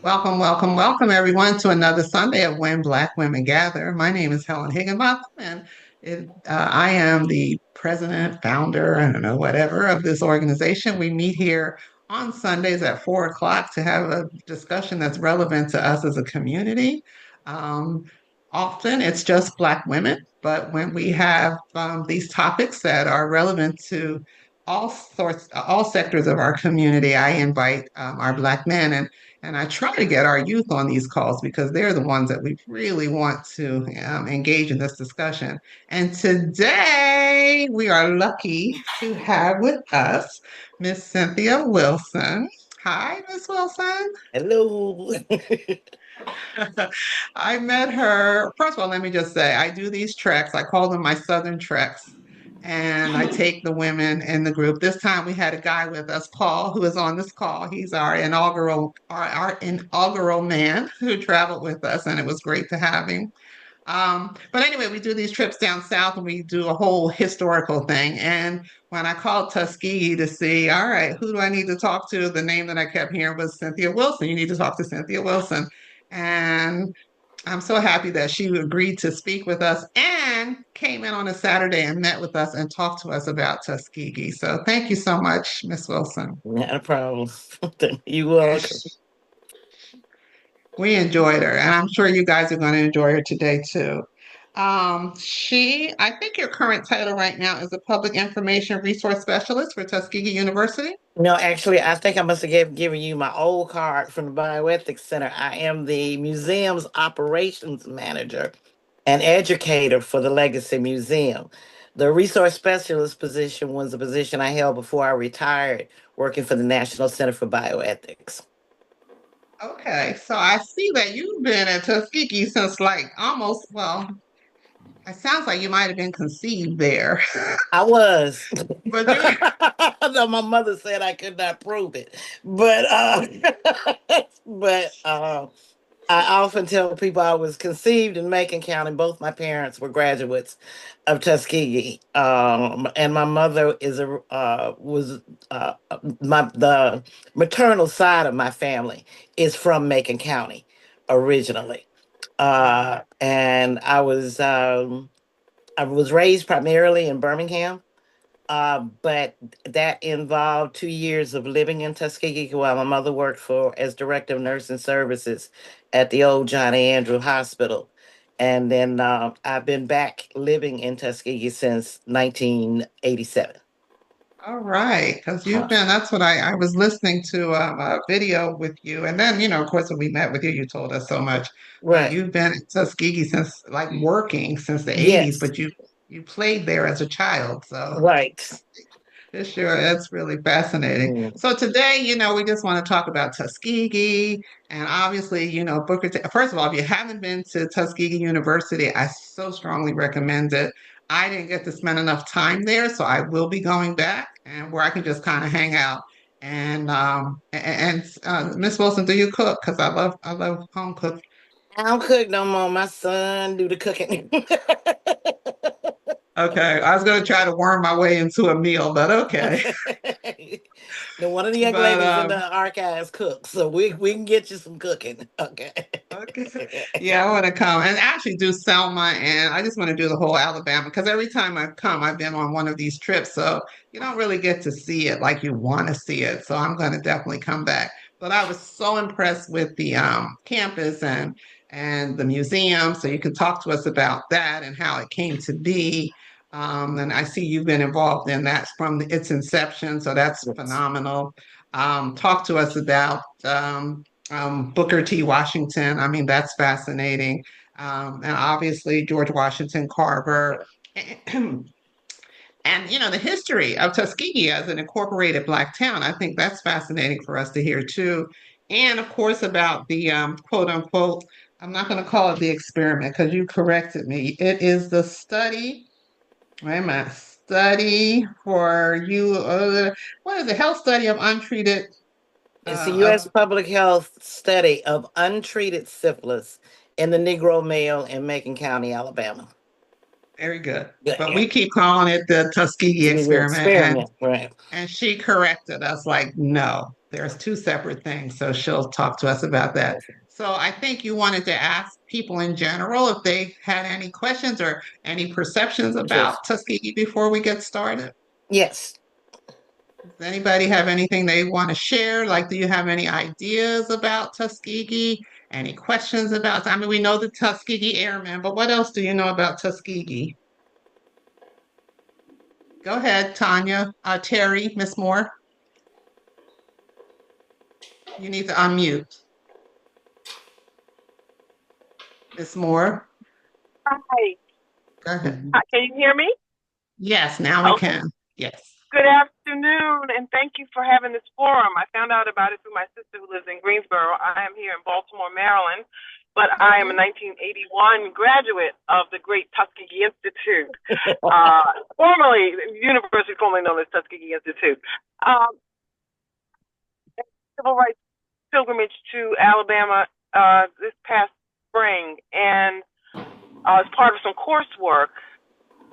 Welcome, welcome, welcome, everyone, to another Sunday of When Black Women Gather. My name is Helen Higginbotham, and I am the president, founder, I don't know, whatever, of this organization. We meet here on Sundays at 4 o'clock to have a discussion that's relevant to us as a community. Um, Often it's just Black women, but when we have these topics that are relevant to all sectors of our community, I invite our Black men and I try to get our youth on these calls because they're the ones that we really want to engage in this discussion. And today we are lucky to have with us Miss Cynthia Wilson. Hi, Miss Wilson. Hello. I met her. First of all, let me just say, I do these treks. I call them my Southern treks. And I take the women in the group. This time we had a guy with us, Paul, who is on this call. He's our inaugural man who traveled with us, and it was great to have him. But anyway, we do these trips down south and we do a whole historical thing. And when I called Tuskegee to see, all right, who do I need to talk to? The name that I kept hearing was Cynthia Wilson. You need to talk to Cynthia Wilson. And I'm so happy that she agreed to speak with us and came in on a Saturday and met with us and talked to us about Tuskegee. So thank you so much, Miss Wilson. Not a problem. You And welcome. we enjoyed her, and I'm sure you guys are going to enjoy her today too. I think your current title right now is a public information resource specialist for Tuskegee University. No, actually, I think I must have given you my old card from the Bioethics Center. I am the museum's operations manager and educator for the Legacy Museum. The resource specialist position was a position I held before I retired, working for the National Center for Bioethics. Okay, so I see that you've been at Tuskegee since like almost, well, it sounds like you might have been conceived there, I was. but you, Though my mother said I could not prove it. But but I often tell people I was conceived in Macon County. Both my parents were graduates of Tuskegee, and my mother is a was my the maternal side of my family is from Macon County originally, and I was raised primarily in Birmingham, but that involved 2 years of living in Tuskegee while my mother worked for as director of nursing services at the old Johnny Andrew Hospital. And then I've been back living in Tuskegee since 1987. all right, because Huh. that's what I was listening to a video with you. And then, of course, when we met with you, you told us so much, but Right. you've been at Tuskegee since like working since the 80s, Yes. but you played there as a child. So Right. sure, that's really fascinating. Mm. So today, we just want to talk about Tuskegee and obviously, Booker T. First of all, if you haven't been to Tuskegee University, I so strongly recommend it. I didn't get to spend enough time there, so I will be going back and where I can just kind of hang out. And Miss Wilson, do you cook? Because I love home cook. I don't cook no more. My son do the cooking. Okay, I was going to try to worm my way into a meal, but okay. Now, one of the young But ladies in the archives cooks, so we can get you some cooking. Okay. Okay. Yeah, I want to come and actually do Selma, and I just want to do the whole Alabama because every time I come, I've been on one of these trips, so you don't really get to see it like you want to see it. So I'm going to definitely come back. But I was so impressed with the campus and the museum, so you can talk to us about that and how it came to be. And I see you've been involved in that from its inception, so that's Yes. phenomenal. Talk to us about Booker T. Washington. I mean, that's fascinating. And obviously, George Washington Carver. And, the history of Tuskegee as an incorporated Black town. I think that's fascinating for us to hear too. And of course, about the quote unquote, I'm not going to call it the experiment because you corrected me. It is the study, wait a minute, study for you, what is it? Health study of untreated, It's a of U.S. public health study of untreated syphilis in the Negro male in Macon County, Alabama. Very good. Yeah, But yeah. we keep calling it the Tuskegee See the experiment, and experiment, right? she corrected us like, no, there's two separate things. So she'll talk to us about that. So I think you wanted to ask people in general if they had any questions or any perceptions about Yes. Tuskegee before we get started. Yes. Does anybody have anything they want to share? Like, do you have any ideas about Tuskegee? Any questions about? I mean, we know the Tuskegee Airmen, but what else do you know about Tuskegee? Go ahead, Tanya, Terry, Miss Moore. You need to unmute. Miss Moore, Hi. go ahead. Mhm. Can you hear me? Yes, now we Okay. can. Yes. Good afternoon, and thank you for having this forum. I found out about it through my sister who lives in Greensboro. I am here in Baltimore, Maryland, but I am a Okay. 1981 graduate of the great Tuskegee Institute, formerly university formerly known as Tuskegee Institute. Um, Civil rights pilgrimage to Alabama this past spring, and as part of some coursework,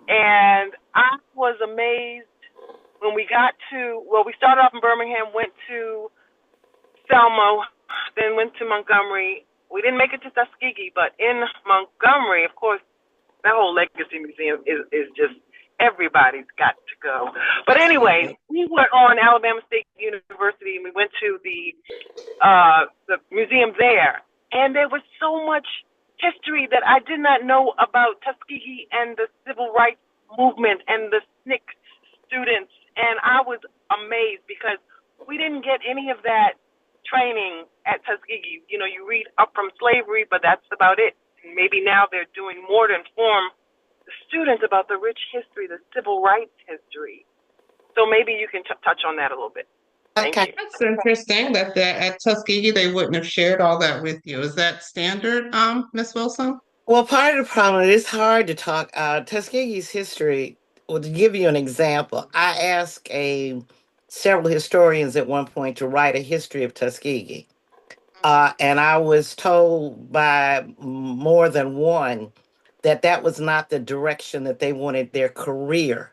and I was amazed when we got to, well, we started off in Birmingham, went to Selma, then went to Montgomery. We didn't make it to Tuskegee, but in Montgomery, of course, that whole Legacy Museum is just, everybody's got to go. But anyway, Absolutely. we were on Alabama State University, and we went to the museum there, and there was so much history that I did not know about Tuskegee and the civil rights movement and the SNCC students, and I was amazed because we didn't get any of that training at Tuskegee. You know, you read up from slavery, but that's about it. Maybe now they're doing more to inform the students about the rich history, the civil rights history. So maybe you can touch on that a little bit. Thank Okay. you. That's interesting that at Tuskegee they wouldn't have shared all that with you. Is that standard, Miss Wilson? Well, part of the problem is it's hard to talk. Tuskegee's history. Well, to give you an example, I asked several historians at one point to write a history of Tuskegee, and I was told by more than one that that was not the direction that they wanted their career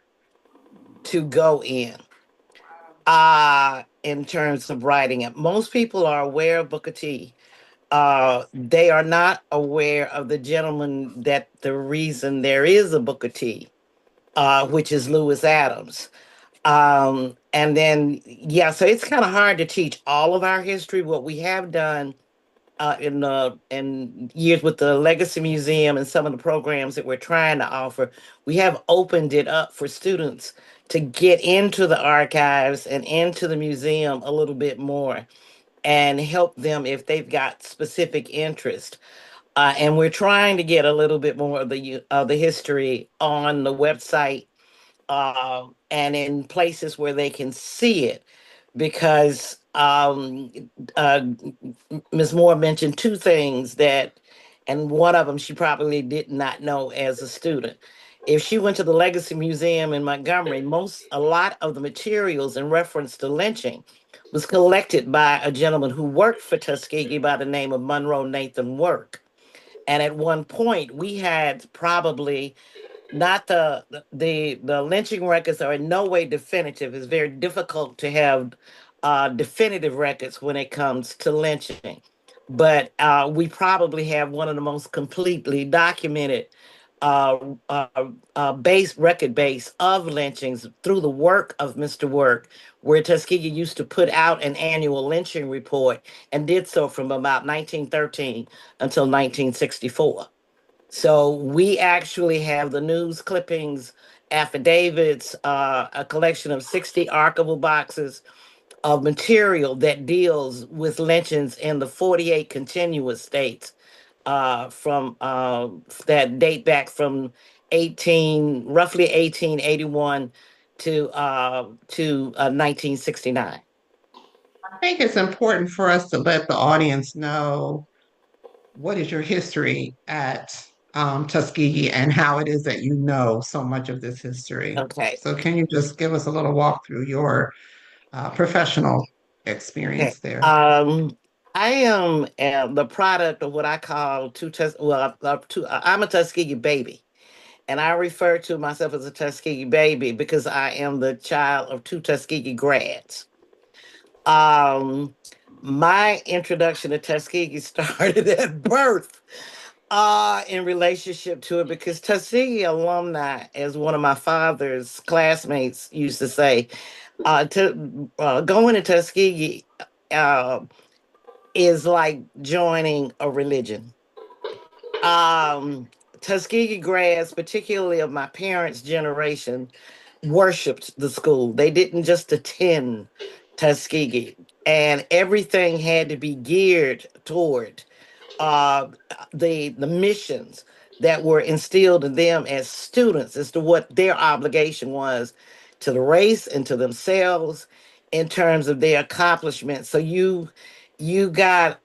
to go in terms of writing it. Most people are aware of Booker T. They are not aware of the gentleman that the reason there is a Booker T, which is Lewis Adams. And then, yeah, so it's kind of hard to teach all of our history. What we have done in years with the Legacy Museum and some of the programs that we're trying to offer, we have opened it up for students to get into the archives and into the museum a little bit more and help them if they've got specific interest. And we're trying to get a little bit more of the history on the website and in places where they can see it because uh, Ms. Moore mentioned two things and one of them she probably did not know as a student. If she went to the Legacy Museum in Montgomery, a lot of the materials in reference to lynching was collected by a gentleman who worked for Tuskegee by the name of Monroe Nathan Work. And at one point, we had probably not the lynching records are in no way definitive. It's very difficult to have definitive records when it comes to lynching, but we probably have one of the most completely documented uh, uh, record base of lynchings through the work of Mr. Work, where Tuskegee used to put out an annual lynching report and did so from about 1913 until 1964. So we actually have the news clippings, affidavits, a collection of 60 archival boxes of material that deals with lynchings in the 48 continuous states from that date back from roughly 1881 to 1969. I think it's important for us to let the audience know what is your history at Tuskegee and how it is that you know so much of this history. Okay. So, can you just give us a little walk through your professional Okay. experience there? I am the product of what I call I'm a Tuskegee baby. And I refer to myself as a Tuskegee baby because I am the child of two Tuskegee grads. Um, my introduction to Tuskegee started at birth in relationship to it because Tuskegee alumni, as one of my father's classmates used to say, going to Tuskegee uh, is like joining a religion. Um, Tuskegee grads, particularly of my parents' generation, worshipped the school. They didn't just attend Tuskegee, and everything had to be geared toward uh, the missions that were instilled in them as students as to what their obligation was to the race and to themselves in terms of their accomplishments. So you got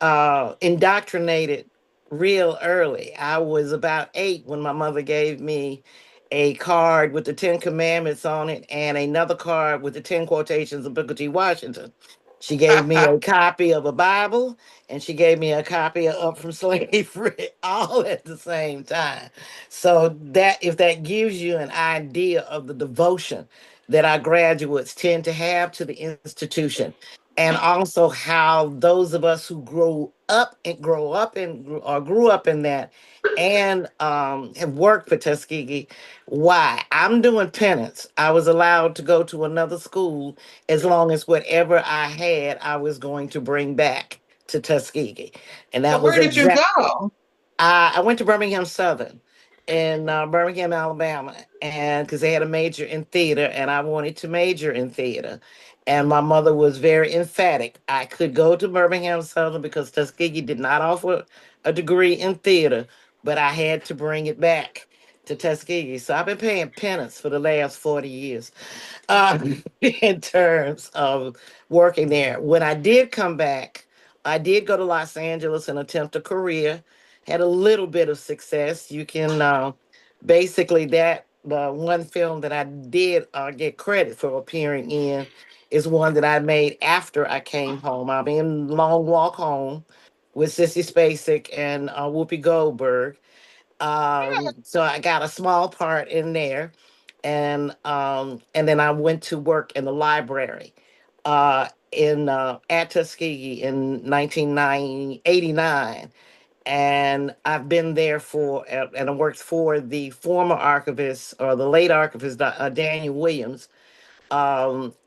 indoctrinated real early. I was about 8 when my mother gave me a card with the 10 Commandments on it and another card with the 10 quotations of Booker T. Washington. She gave me a copy of a Bible and she gave me a copy of Up from Slavery all at the same time. So that if that gives you an idea of the devotion that our graduates tend to have to the institution, and also how those of us who grew up in that and have worked for Tuskegee, why I'm doing penance. I was allowed to go to another school as long as whatever I had, I was going to bring back to Tuskegee. And So that was where did you exact. go? I went to Birmingham Southern in Birmingham, Alabama, and because they had a major in theater, and I wanted to major in theater. And my mother was very emphatic. I could go to Birmingham Southern because Tuskegee did not offer a degree in theater, but I had to bring it back to Tuskegee. So I've been paying penance for the last 40 years uh, in terms of working there. When I did come back, I did go to Los Angeles and attempt a career. Had a little bit of success. You can basically that the one film that I did get credit for appearing in is one that I made after I came home. I'm in Long Walk Home with Sissy Spacek and Whoopi Goldberg. So I got a small part in there, and then I went to work in the library in at Tuskegee in 1989, and I've been there and I worked for the former archivist or the late archivist Daniel Williams, and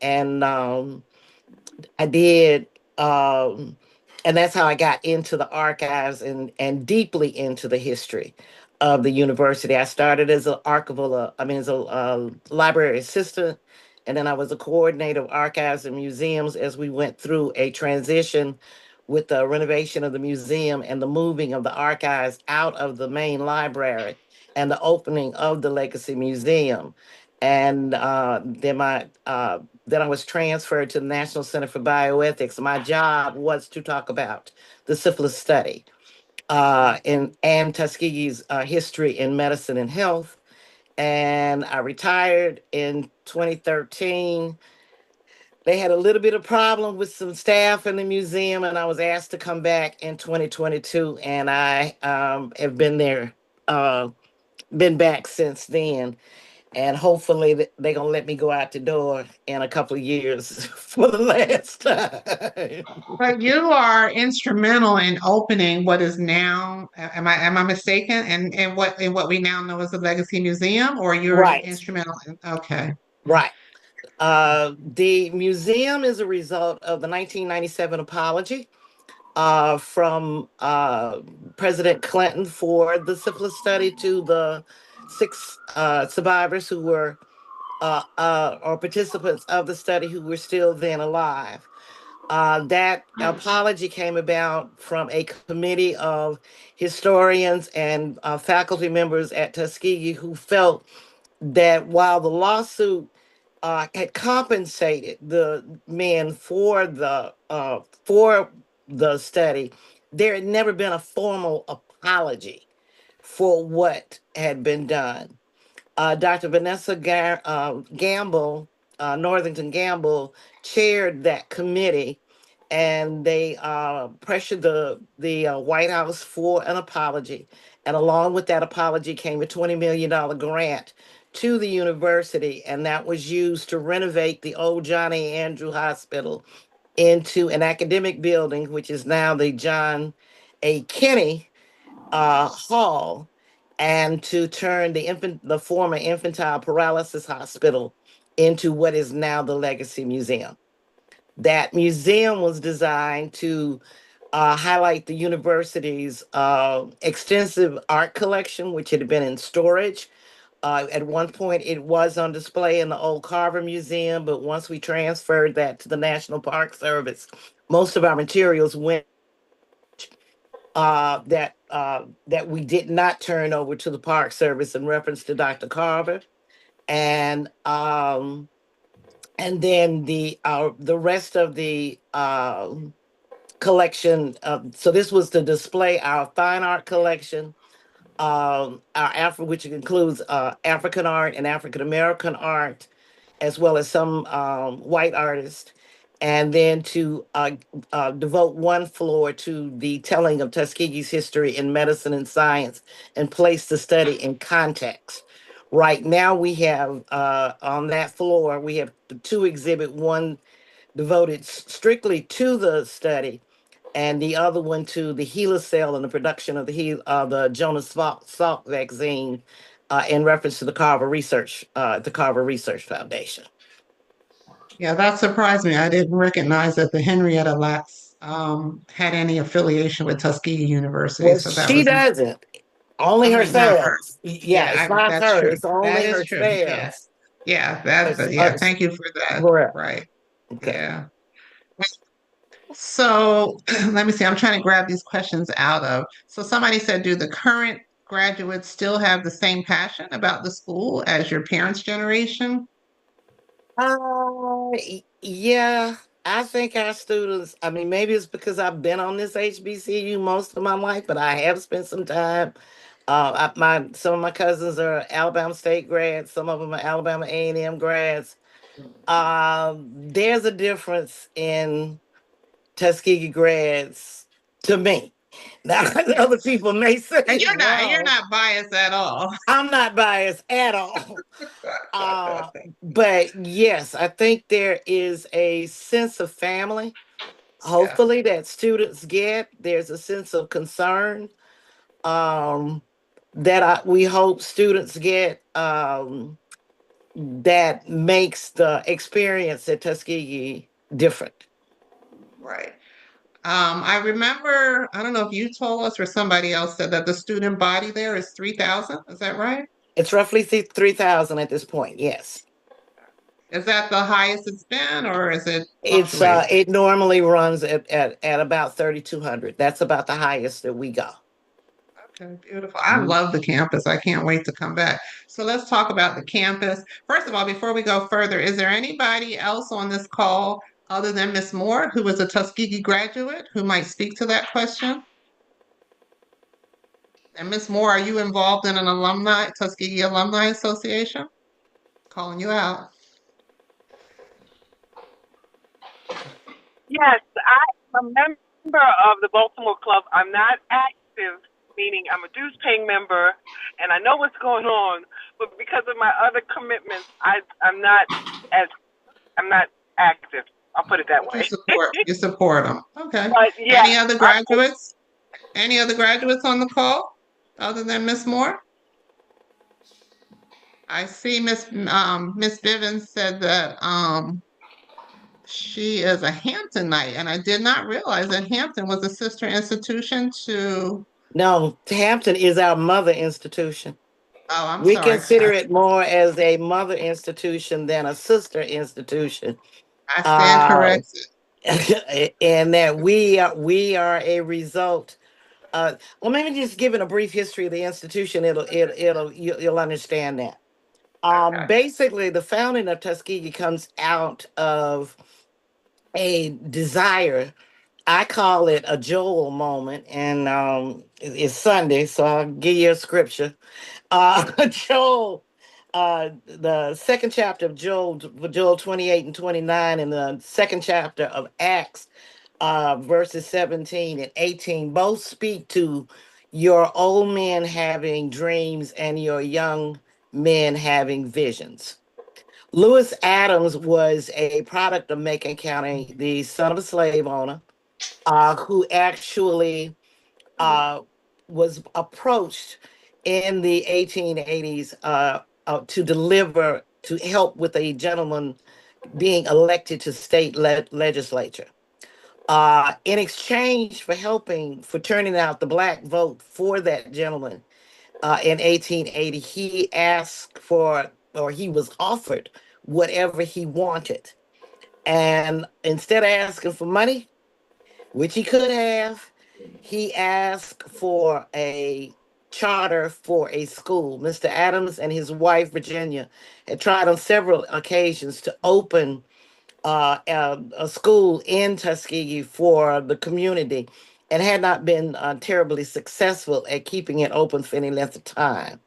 I did, um, and that's how I got into the archives and deeply into the history of the university. I started as an as a library assistant, and then I was a coordinator of archives and museums as we went through a transition with the renovation of the museum and the moving of the archives out of the main library and the opening of the Legacy Museum. And then I was transferred to the National Center for Bioethics. My job was to talk about the syphilis study and Tuskegee's history in medicine and health. And I retired in 2013. They had a little bit of problem with some staff in the museum, and I was asked to come back in 2022. And I have uh, been back since then, and hopefully they're gonna let me go out the door in a couple of years for the last time. But you are instrumental in opening what is now, am I mistaken? And what we now know as the Legacy Museum, or you're Right, instrumental in, okay. right. The museum is a result of the 1997 apology from President Clinton for the syphilis study to the 6 survivors who were or participants of the study who were still then alive. That apology came about from a committee of historians and faculty members at Tuskegee who felt that while the lawsuit had compensated the men for the study, there had never been a formal apology for what had been done. Dr. Gamble, Northington Gamble, chaired that committee, and they pressured the White House for an apology. And along with that apology came a $20 million grant to the university, and that was used to renovate the old Johnny Andrew Hospital into an academic building, which is now the John A. Kenney Hall, and to turn the former infantile paralysis hospital into what is now the Legacy Museum. That museum was designed to highlight the university's extensive art collection, which had been in storage. At one point, it was on display in the old Carver Museum, but once we transferred that to the National Park Service, most of our materials went that we did not turn over to the Park Service in reference to Dr. Carver, and then the rest of the collection. So this was to display our fine art collection, which includes African art and African American art, as well as some white artists, and then to devote one floor to the telling of Tuskegee's history in medicine and science and place the study in context. Right now, we have on that floor, we have two exhibit, one devoted strictly to the study, and the other one to the HeLa cell and the production of the Jonas Salk vaccine in reference to the Carver Research Foundation. Yeah, that surprised me. I didn't recognize that the Henrietta Lacks had any affiliation with Tuskegee University. Well, So that she was, doesn't. Only I her mean, not her. sales. Yeah, it's Yeah, not that's her. true. It's That only is her true. Yeah. sales. Yeah, It's, yeah, thank you for that. correct. Right. Okay. Yeah. So let me see. I'm trying to grab these questions out of. So somebody said, do the current graduates still have the same passion about the school as your parents' generation? Yeah, I think our students, I mean, maybe it's because I've been on this HBCU most of my life, but I have spent some time. Some of my cousins are Alabama State grads, some of them are Alabama A&M grads. There's a difference in Tuskegee grads to me. Now, other Yes. people may say And it's you're wrong. not biased at all. I'm not biased at all. Uh, but yes, I think there is a sense of family, Yeah, hopefully, that students get. There's a sense of concern um, we hope students get, that makes the experience at Tuskegee different. right. I remember, I don't know if you told us or somebody else said that the student body there is 3,000. Is that right? It's roughly 3,000 at this point. Yes, Is that the highest it's been, or is it fluctuated? it normally runs at about 3,200. That's about the highest that we go. Okay, beautiful. I love the campus. I can't wait to come back. So let's talk about the campus. First of all, before we go further, is there anybody else on this call other than Miss Moore who was a Tuskegee graduate who might speak to that question? And Miss Moore, are you involved in an Tuskegee Alumni Association? Calling you out. Yes, I'm a member of the Baltimore Club. I'm not active, meaning I'm a dues paying member and I know what's going on, but because of my other commitments, I'm not as I'm not active. I'll put it that But way. you support them. Okay. But yeah, Any other graduates? Any other graduates on the call other than Miss Moore? I see Miss Bivens said that she is a Hamptonite, and I did not realize that Hampton was a sister institution to. No, Hampton is our mother institution. Oh, I'm We sorry. consider it more as a mother institution than a sister institution. I stand Uh, corrected. and that we are a result. Well, maybe just giving a brief history of the institution, you'll understand that. Okay. Basically, the founding of Tuskegee comes out of a desire. I call it a Joel moment, and it's Sunday, so I'll give you a scripture. Joel, the second chapter of Joel 28 and 29, and the second chapter of Acts, verses 17 and 18, both speak to your old men having dreams and your young men having visions. Lewis Adams was a product of Macon County, the son of a slave owner, who actually uh, was approached in the 1880s to deliver, to help with a gentleman being elected to state legislature. In exchange for helping, for turning out the black vote for that gentleman in 1880, he asked for, or he was offered whatever he wanted. And instead of asking for money, which he could have, he asked for a charter for a school. Mr. Adams and his wife, Virginia, had tried on several occasions to open a school in Tuskegee for the community and had not been terribly successful at keeping it open for any length of time.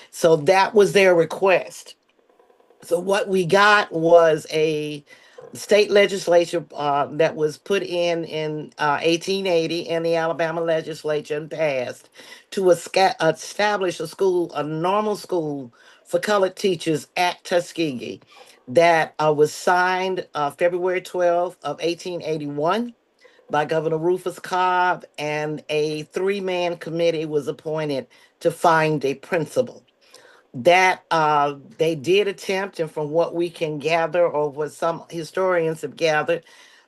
So that was their request. So what we got was a state legislature that was put in 1880 in the Alabama legislature and passed to establish a school, a normal school for colored teachers at Tuskegee that was signed February 12th of 1881 by Governor Rufus Cobb, and a three-man committee was appointed to find a principal. That they did attempt, and from what we can gather, or what some historians have gathered,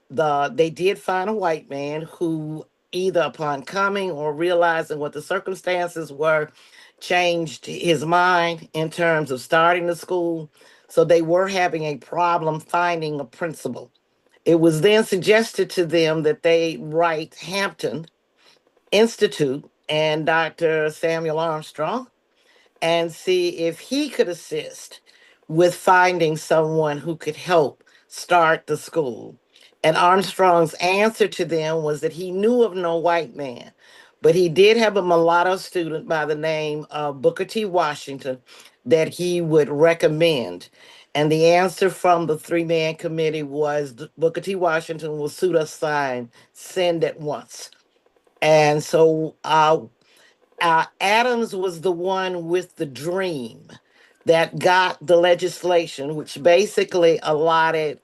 they did find a white man who, either upon coming or realizing what the circumstances were, changed his mind in terms of starting the school. So they were having a problem finding a principal. It was then suggested to them that they write Hampton Institute and Dr. Samuel Armstrong and see if he could assist with finding someone who could help start the school. And Armstrong's answer to them was that he knew of no white man, but he did have a mulatto student by the name of Booker T. Washington that he would recommend. And the answer from the three-man committee was Booker T. Washington will suit us fine, send at once. And so Adams was the one with the dream that got the legislation, which basically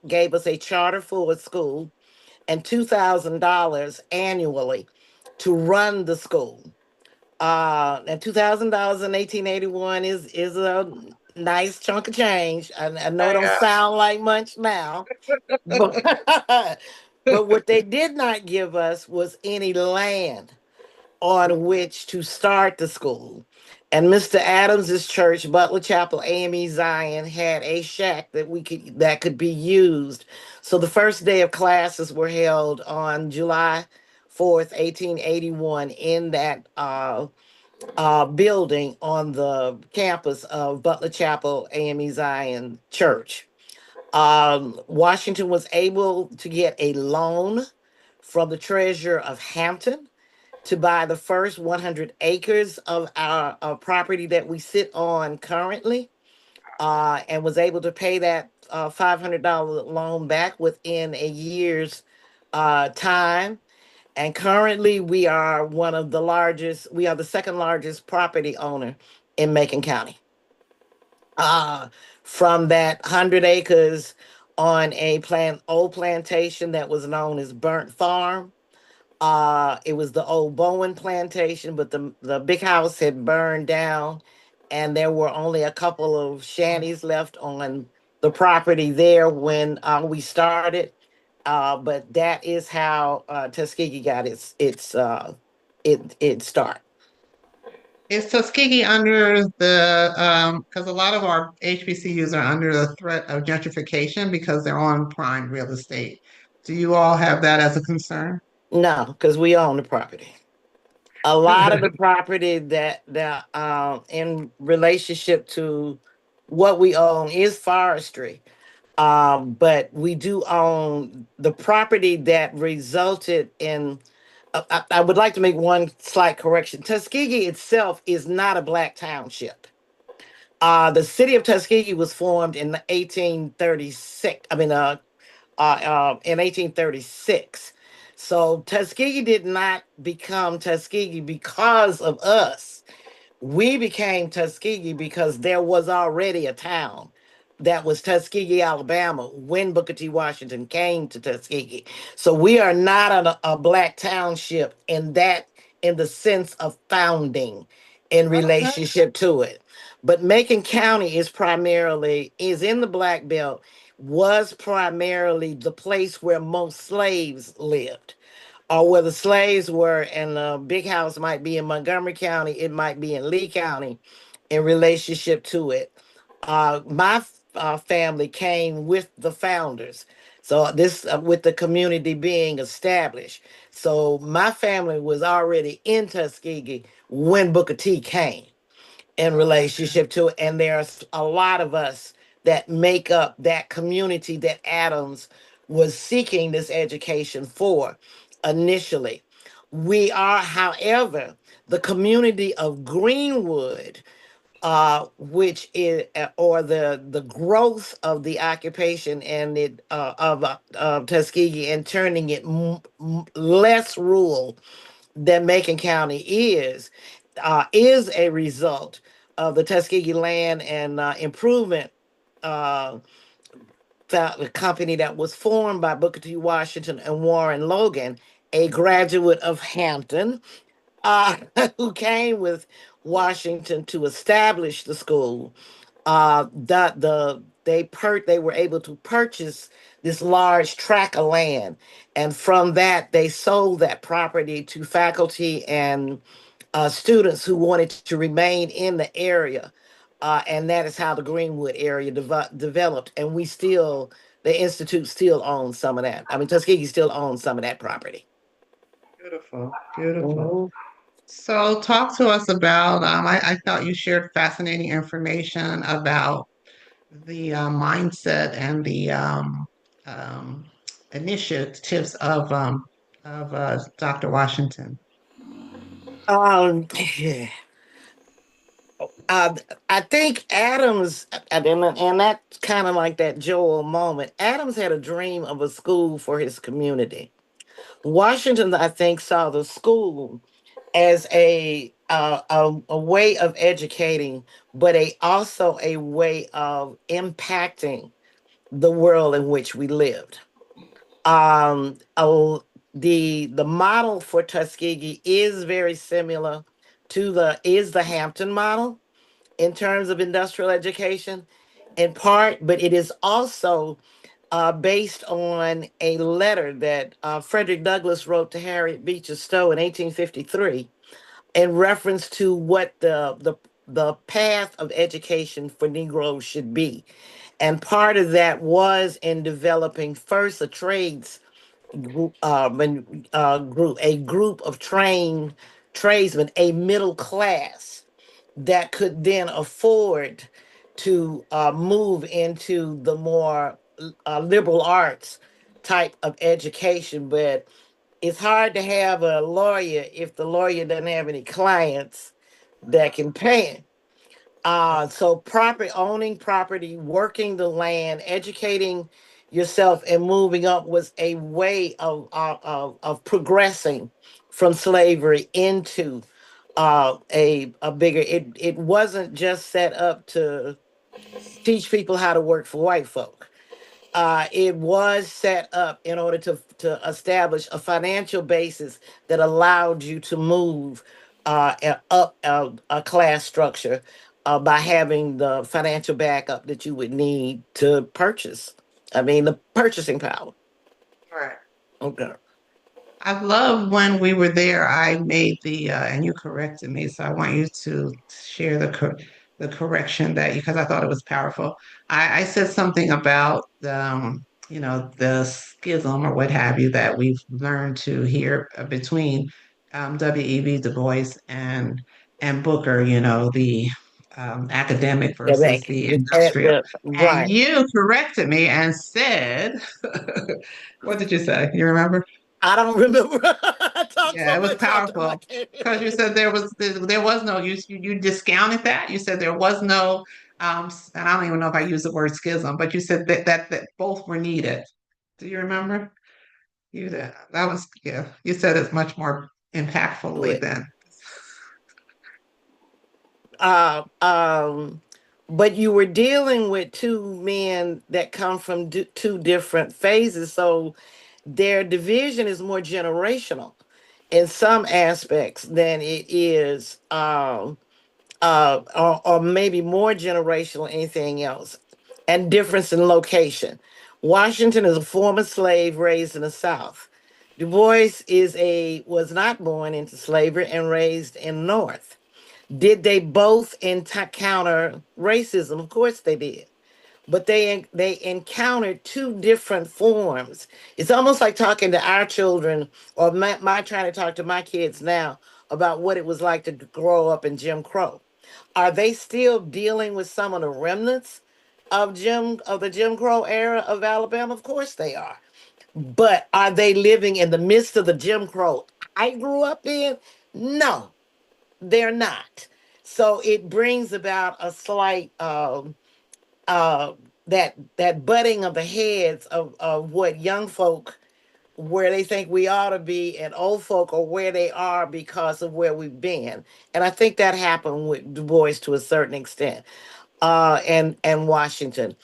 gave us a charter for a school and $2,000 annually to run the school. And $2,000 in 1881 is a nice chunk of change. I know it don't sound like much now, but but what they did not give us was any land on which to start the school. And Mr. Adams's church, Butler Chapel AME Zion, had a shack that could be used. So the first day of classes were held on July 4th, 1881, in that building on the campus of Butler Chapel AME Zion Church. Washington was able to get a loan from the treasurer of Hampton to buy the first 100 acres of our property that we sit on currently, and was able to pay that $500 loan back within a year's time. And currently, we are we are the second largest property owner in Macon County. Uh, from that 100 acres on a old plantation that was known as Burnt Farm. It was the old Bowen plantation, but the big house had burned down, and there were only a couple of shanties left on the property there when we started. But that is how Tuskegee got its start. Is Tuskegee under the, because a lot of our HBCUs are under the threat of gentrification because they're on prime real estate. Do you all have that as a concern? No, because we own the property. A lot of the property that in relationship to what we own is forestry. But we do own the property that resulted in. I would like to make one slight correction. Tuskegee itself is not a black township. The city of Tuskegee was formed in 1836. In 1836. So Tuskegee did not become Tuskegee because of us. We became Tuskegee because there was already a town that was Tuskegee, Alabama, when Booker T. Washington came to Tuskegee. So we are not a black township in the sense of founding in Okay. relationship to it. But Macon County is in the Black Belt, was primarily the place where most slaves lived, or where the slaves were, and the big house might be in Montgomery County, it might be in Lee County in relationship to it. My family came with the founders. So this with the community being established. So my family was already in Tuskegee when Booker T came in Okay. relationship to it. And there's a lot of us that make up that community that Adams was seeking this education for initially. We are, however, the community of Greenwood, which is or the growth of the occupation and it of Tuskegee and turning it less rural that Macon County is a result of the Tuskegee Land and Improvement uh, the company that was formed by Booker T. Washington and Warren Logan, a graduate of Hampton, who came with Washington to establish the school. They were able to purchase this large tract of land, and from that they sold that property to faculty and students who wanted to remain in the area. And that is how the Greenwood area developed. And the Institute still owns some of that. I mean, Tuskegee still owns some of that property. Beautiful. Beautiful. Mhm. So, talk to us about. I thought you shared fascinating information about the mindset and the um, initiatives of Dr. Washington. Um, uh, I think Adams, and that's kind of like that Joel moment. Adams had a dream of a school for his community. Washington, I think, saw the school as a way of educating, but also a way of impacting the world in which we lived. Um, a- the model for Tuskegee is very similar to the Hampton model in terms of industrial education, in part, but it is also based on a letter that Frederick Douglass wrote to Harriet Beecher Stowe in 1853 in reference to what the path of education for Negroes should be. And part of that was in developing first a trades a group of trained tradesmen, a middle class that could then afford to move into the more liberal arts type of education. But it's hard to have a lawyer if the lawyer doesn't have any clients that can pay him. So property owning property, working the land, educating yourself, and moving up was a way of progressing from slavery into a bigger. It wasn't just set up to teach people how to work for white folk. It was set up in order to establish a financial basis that allowed you to move up a class structure by having the financial backup that you would need to purchase. I mean, the purchasing power. Right. Okay. I love when we were there. I made and you corrected me, so I want you to share the correction because I thought it was powerful. I said something about the schism or what have you that we've learned to hear between W.E.B. Du Bois and Booker. The academic Yeah, versus the industrial. And right. you corrected me and said, what did you say? You remember? I don't remember. I talked Yeah, so it was much talking I powerful can't because you remember. said there was no you discounted that. You said there was no and I don't even know if I used the word schism, but you said that both were needed. Do you remember? You did. That was, yeah, you said it much more Do impactfully it. than. Uh, um, but you were dealing with two men that come from two different phases, so their division is more generational in some aspects than it is, or maybe more generational than anything else, and difference in location. Washington is a former slave raised in the South. Du Bois was not born into slavery and raised in North. Did they both encounter racism? Of course they did. But they encountered two different forms. It's almost like talking to our children, or my trying to talk to my kids now about what it was like to grow up in Jim Crow. Are they still dealing with some of the remnants of the Jim Crow era of Alabama? Of course they are. But are they living in the midst of the Jim Crow I grew up in? No, they're not. So it brings about a slight uh that butting of the heads of what young folk, where they think we ought to be, and old folk are where they are because of where we've been. And I think that happened with Du Bois to a certain extent, and Washington.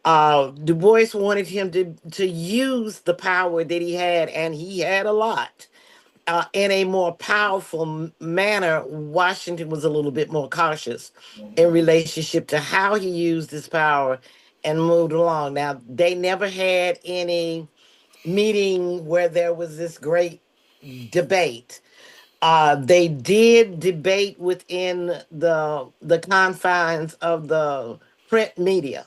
Du Bois wanted him to use the power that he had, and he had a lot, in a more powerful manner. Washington was a little bit more cautious in relationship to how he used his power and moved along. Now, they never had any meeting where there was this great debate. They did debate within the confines of the print media.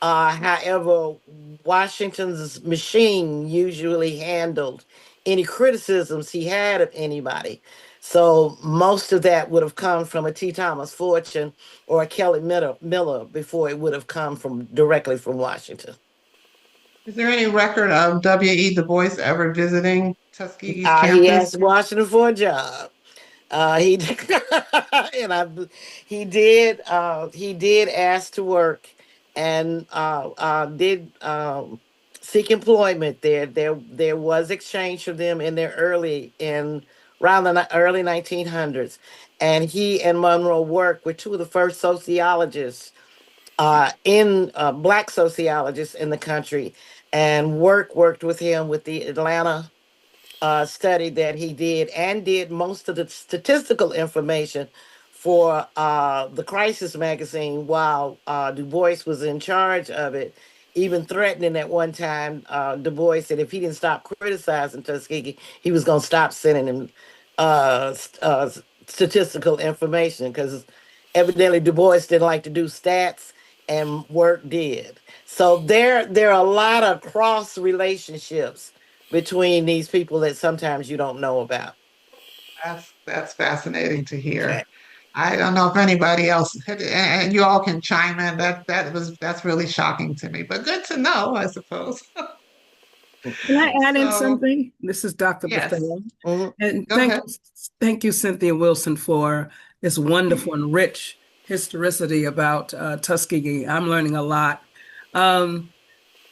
However, Washington's machine usually handled any criticisms he had of anybody. So most of that would have come from a T. Thomas Fortune or a Miller before it would have come from directly from Washington. Is there any record of W.E. Du Bois ever visiting Tuskegee's He campus? asked Washington for a job. He and I he did ask to work, and did seek employment there. There was exchange for them in their in around the early 1900s, and he and Monroe worked with two of the first sociologists, in black sociologists in the country, and worked with him with the Atlanta study that he did, and did most of the statistical information for the Crisis magazine while Du Bois was in charge of it, even threatening at one time Du Bois that if he didn't stop criticizing Tuskegee, he was going to stop sending him statistical information, because evidently Du Bois didn't like to do stats, and work did. So there are a lot of cross relationships between these people that sometimes you don't know about. That's fascinating to hear. Okay. I don't know if anybody else, and you all can chime in. That's really shocking to me, but good to know, I suppose. Can I add in So something? This is Dr. yes, Bethel. Mhm. And go ahead. thank you, Cynthia Wilson, for this wonderful and rich historicity about Tuskegee. I'm learning a lot. Um,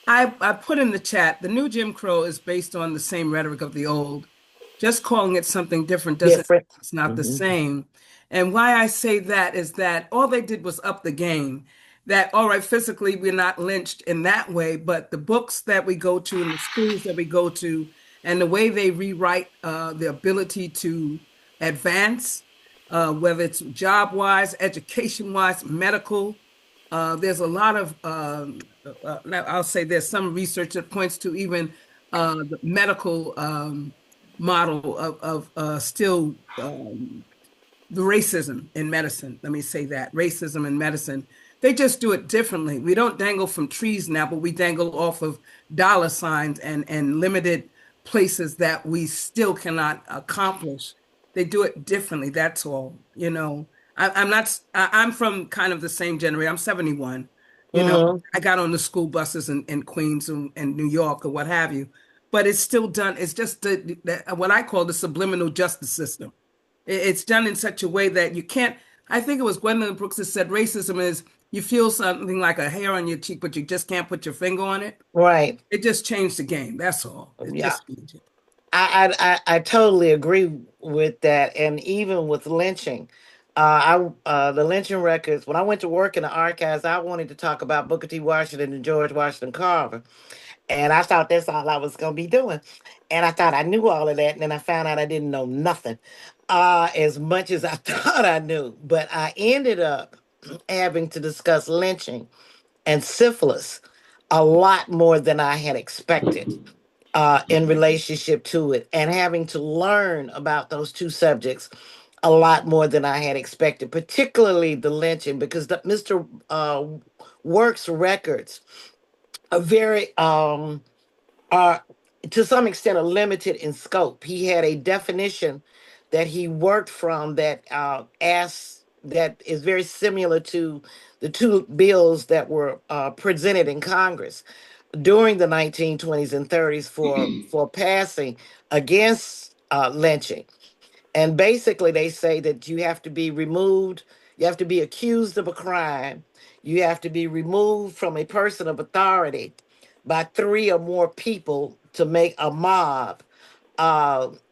I put in the chat, the new Jim Crow is based on the same rhetoric of the old. Just calling it something different doesn't, Different. it's not the Mhm. same. And why I say that is that all they did was up the game. That, all right, physically, we're not lynched in that way, but the books that we go to and the schools that we go to, and the way they rewrite the ability to advance, whether it's job wise, education wise, medical. There's a lot of, I'll say there's some research that points to even the medical model of still the racism in medicine. Let me say that racism in medicine. They just do it differently. We don't dangle from trees now, but we dangle off of dollar signs and limited places that we still cannot accomplish. They do it differently. That's all. I'm not. I'm from kind of the same generation. I'm 71. Mhm. I got on the school buses in Queens and New York or what have you, but it's still done. It's just what I call the subliminal justice system. It's done in such a way that you can't. I think it was Gwendolyn Brooks that said racism is you feel something like a hair on your cheek, but you just can't put your finger on it. Right. It just changed the game. That's all. It Yeah. just changed it. I totally agree with that, and even with lynching, the lynching records. When I went to work in the archives, I wanted to talk about Booker T. Washington and George Washington Carver, and I thought that's all I was going to be doing, and I thought I knew all of that, and then I found out I didn't know nothing, as much as I thought I knew. But I ended up having to discuss lynching and syphilis a lot more than I had expected in relationship to it, and having to learn about those two subjects a lot more than I had expected, particularly the lynching, because Mr. Works records are very, are to some extent, are limited in scope. He had a definition that he worked from that that is very similar to the two bills that were presented in Congress during the 1920s and 30s for passing against lynching. And basically, they say that you have to be removed, you have to be accused of a crime, you have to be removed from a person of authority by three or more people to make a mob,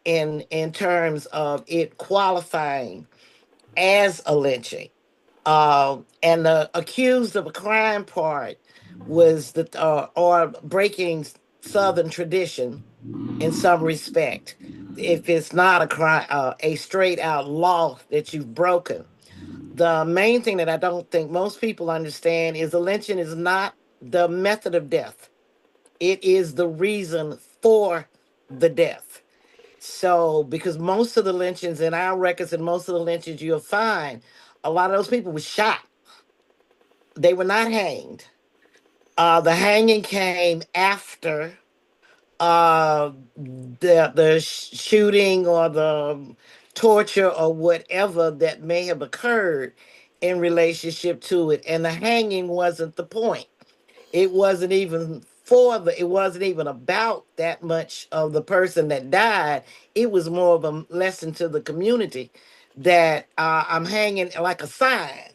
in terms of it qualifying as a lynching. And the accused of a crime part was the or breaking Southern tradition in some respect. If it's not a crime, a straight out law that you've broken. The main thing that I don't think most people understand is the lynching is not the method of death. It is the reason for the death. So, because most of the lynchings in our records and most of the lynchings you'll find, a lot of those people were shot. They were not hanged. The hanging came after the shooting or the torture or whatever that may have occurred in relationship to it, and the hanging wasn't the point. It wasn't even it wasn't even about that much of the person that died. It was more of a lesson to the community that I'm hanging like a sign.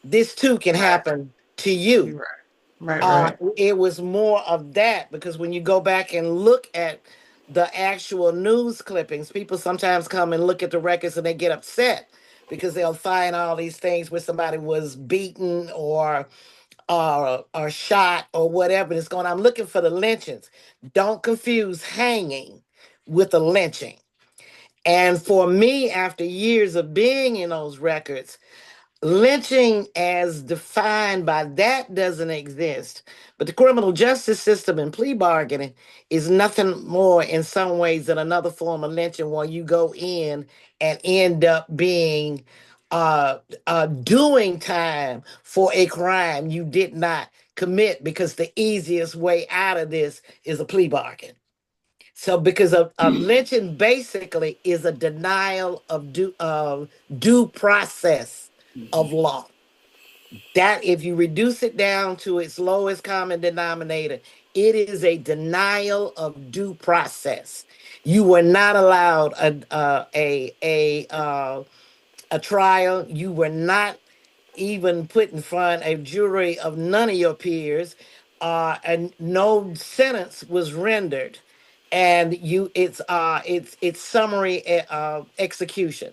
This too can Right. happen to you. You're right. Right. It was more of that, because when you go back and look at the actual news clippings, people sometimes come and look at the records and they get upset because they'll find all these things where somebody was beaten or shot or whatever is going on. I'm looking for the lynchings. Don't confuse hanging with a lynching. And for me, after years of being in those records, lynching as defined by that doesn't exist. But the criminal justice system and plea bargaining is nothing more in some ways than another form of lynching, where you go in and end up being doing time for a crime you did not commit, because the easiest way out of this is a plea bargain. So, because of lynching basically is a denial of due process of law. That, if you reduce it down to its lowest common denominator, it is a denial of due process. You were not allowed a trial. You were not even put in front a jury of none of your peers, and no sentence was rendered, and it's summary execution.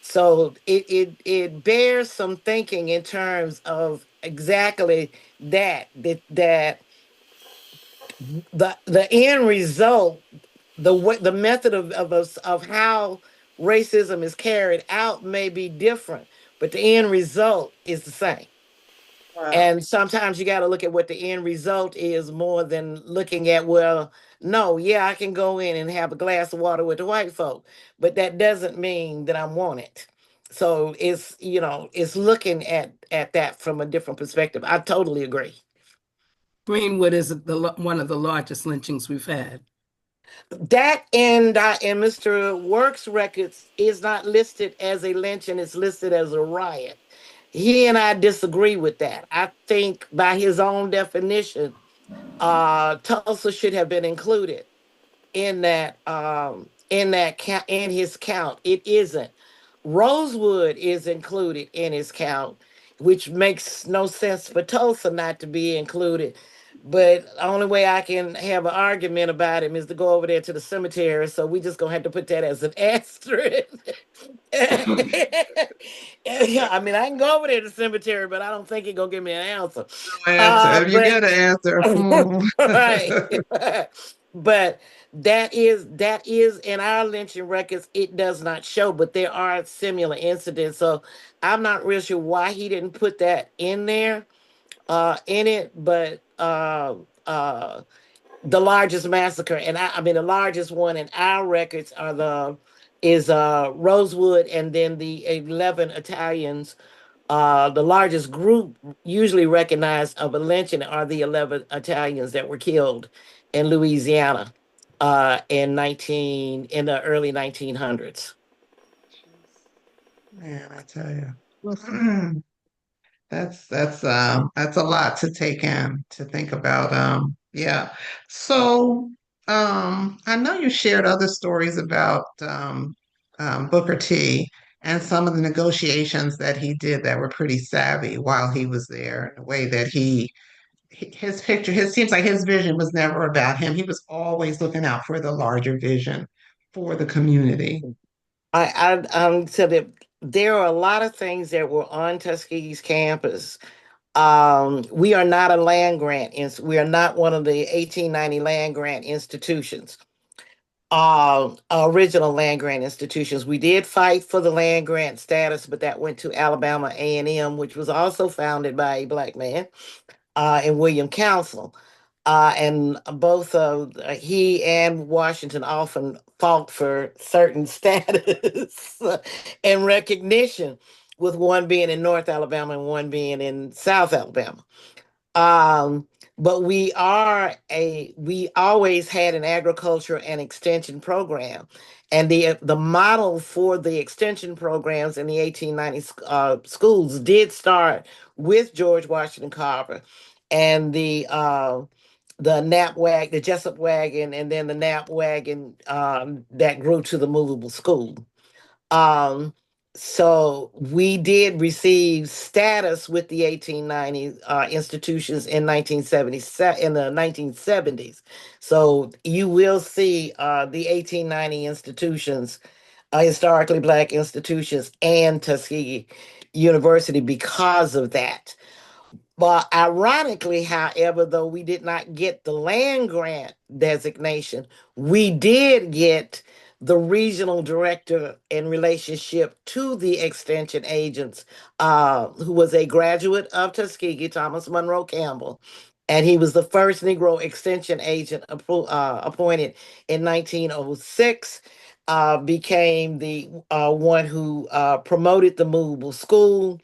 So it bears some thinking in terms of exactly that the end result, the method of how racism is carried out may be different, but the end result is the same. Wow. And sometimes you got to look at what the end result is more than looking at, well, no, yeah, I can go in and have a glass of water with the white folk, but that doesn't mean that I want it. So it's looking at that from a different perspective. I totally agree. Greenwood is one of the largest lynchings we've had. That and Mr. Works records is not listed as a lynch, and it's listed as a riot. He and I disagree with that. I think by his own definition, Tulsa should have been included in that count, in his count. It isn't. Rosewood is included in his count. which makes no sense for Tulsa not to be included. But the only way I can have an argument about him is to go over there to the cemetery. So we just gonna have to put that as an asterisk. Yeah, I mean, I can go over there to the cemetery, but I don't think he's gonna give me an answer. No answer. If you But get an answer, right. But that is in our lynching records, it does not show, but there are similar incidents. So I'm not real sure why he didn't put that in it, but the largest massacre, and I mean the largest one in our records are the is Rosewood, and then the 11 Italians. The largest group usually recognized of a lynching are the 11 Italians that were killed in Louisiana in the early 1900s. man, I tell you. That's a lot to take in to think about. Yeah. So I know you shared other stories about Booker T and some of the negotiations that he did that were pretty savvy while he was there, the way that his picture, his seems like his vision was never about him. He was always looking out for the larger vision for the community. I said that there are a lot of things that were on Tuskegee's campus. We are not a land grant. We are not one of the 1890 land grant institutions. Original land grant institutions. We did fight for the land grant status, but that went to Alabama A&M, which was also founded by a black man, and William Council. And both he and Washington often fought for certain status and recognition, with one being in North Alabama and one being in South Alabama. Um, but we always had an agriculture and extension program. And the model for the extension programs in the 1890 schools did start with George Washington Carver and the Nap wagon, the Jessup wagon, and then the Nap wagon that grew to the movable school. Um, so we did receive status with the 1890 institutions in 1977, in the 1970s. So you will see the 1890 institutions, historically black institutions, and Tuskegee University because of that. But ironically, however, though we did not get the land grant designation, we did get the regional director in relationship to the extension agents, who was a graduate of Tuskegee, Thomas Monroe Campbell. And he was the first Negro extension agent appointed in 1906. Became the one who promoted the movable school.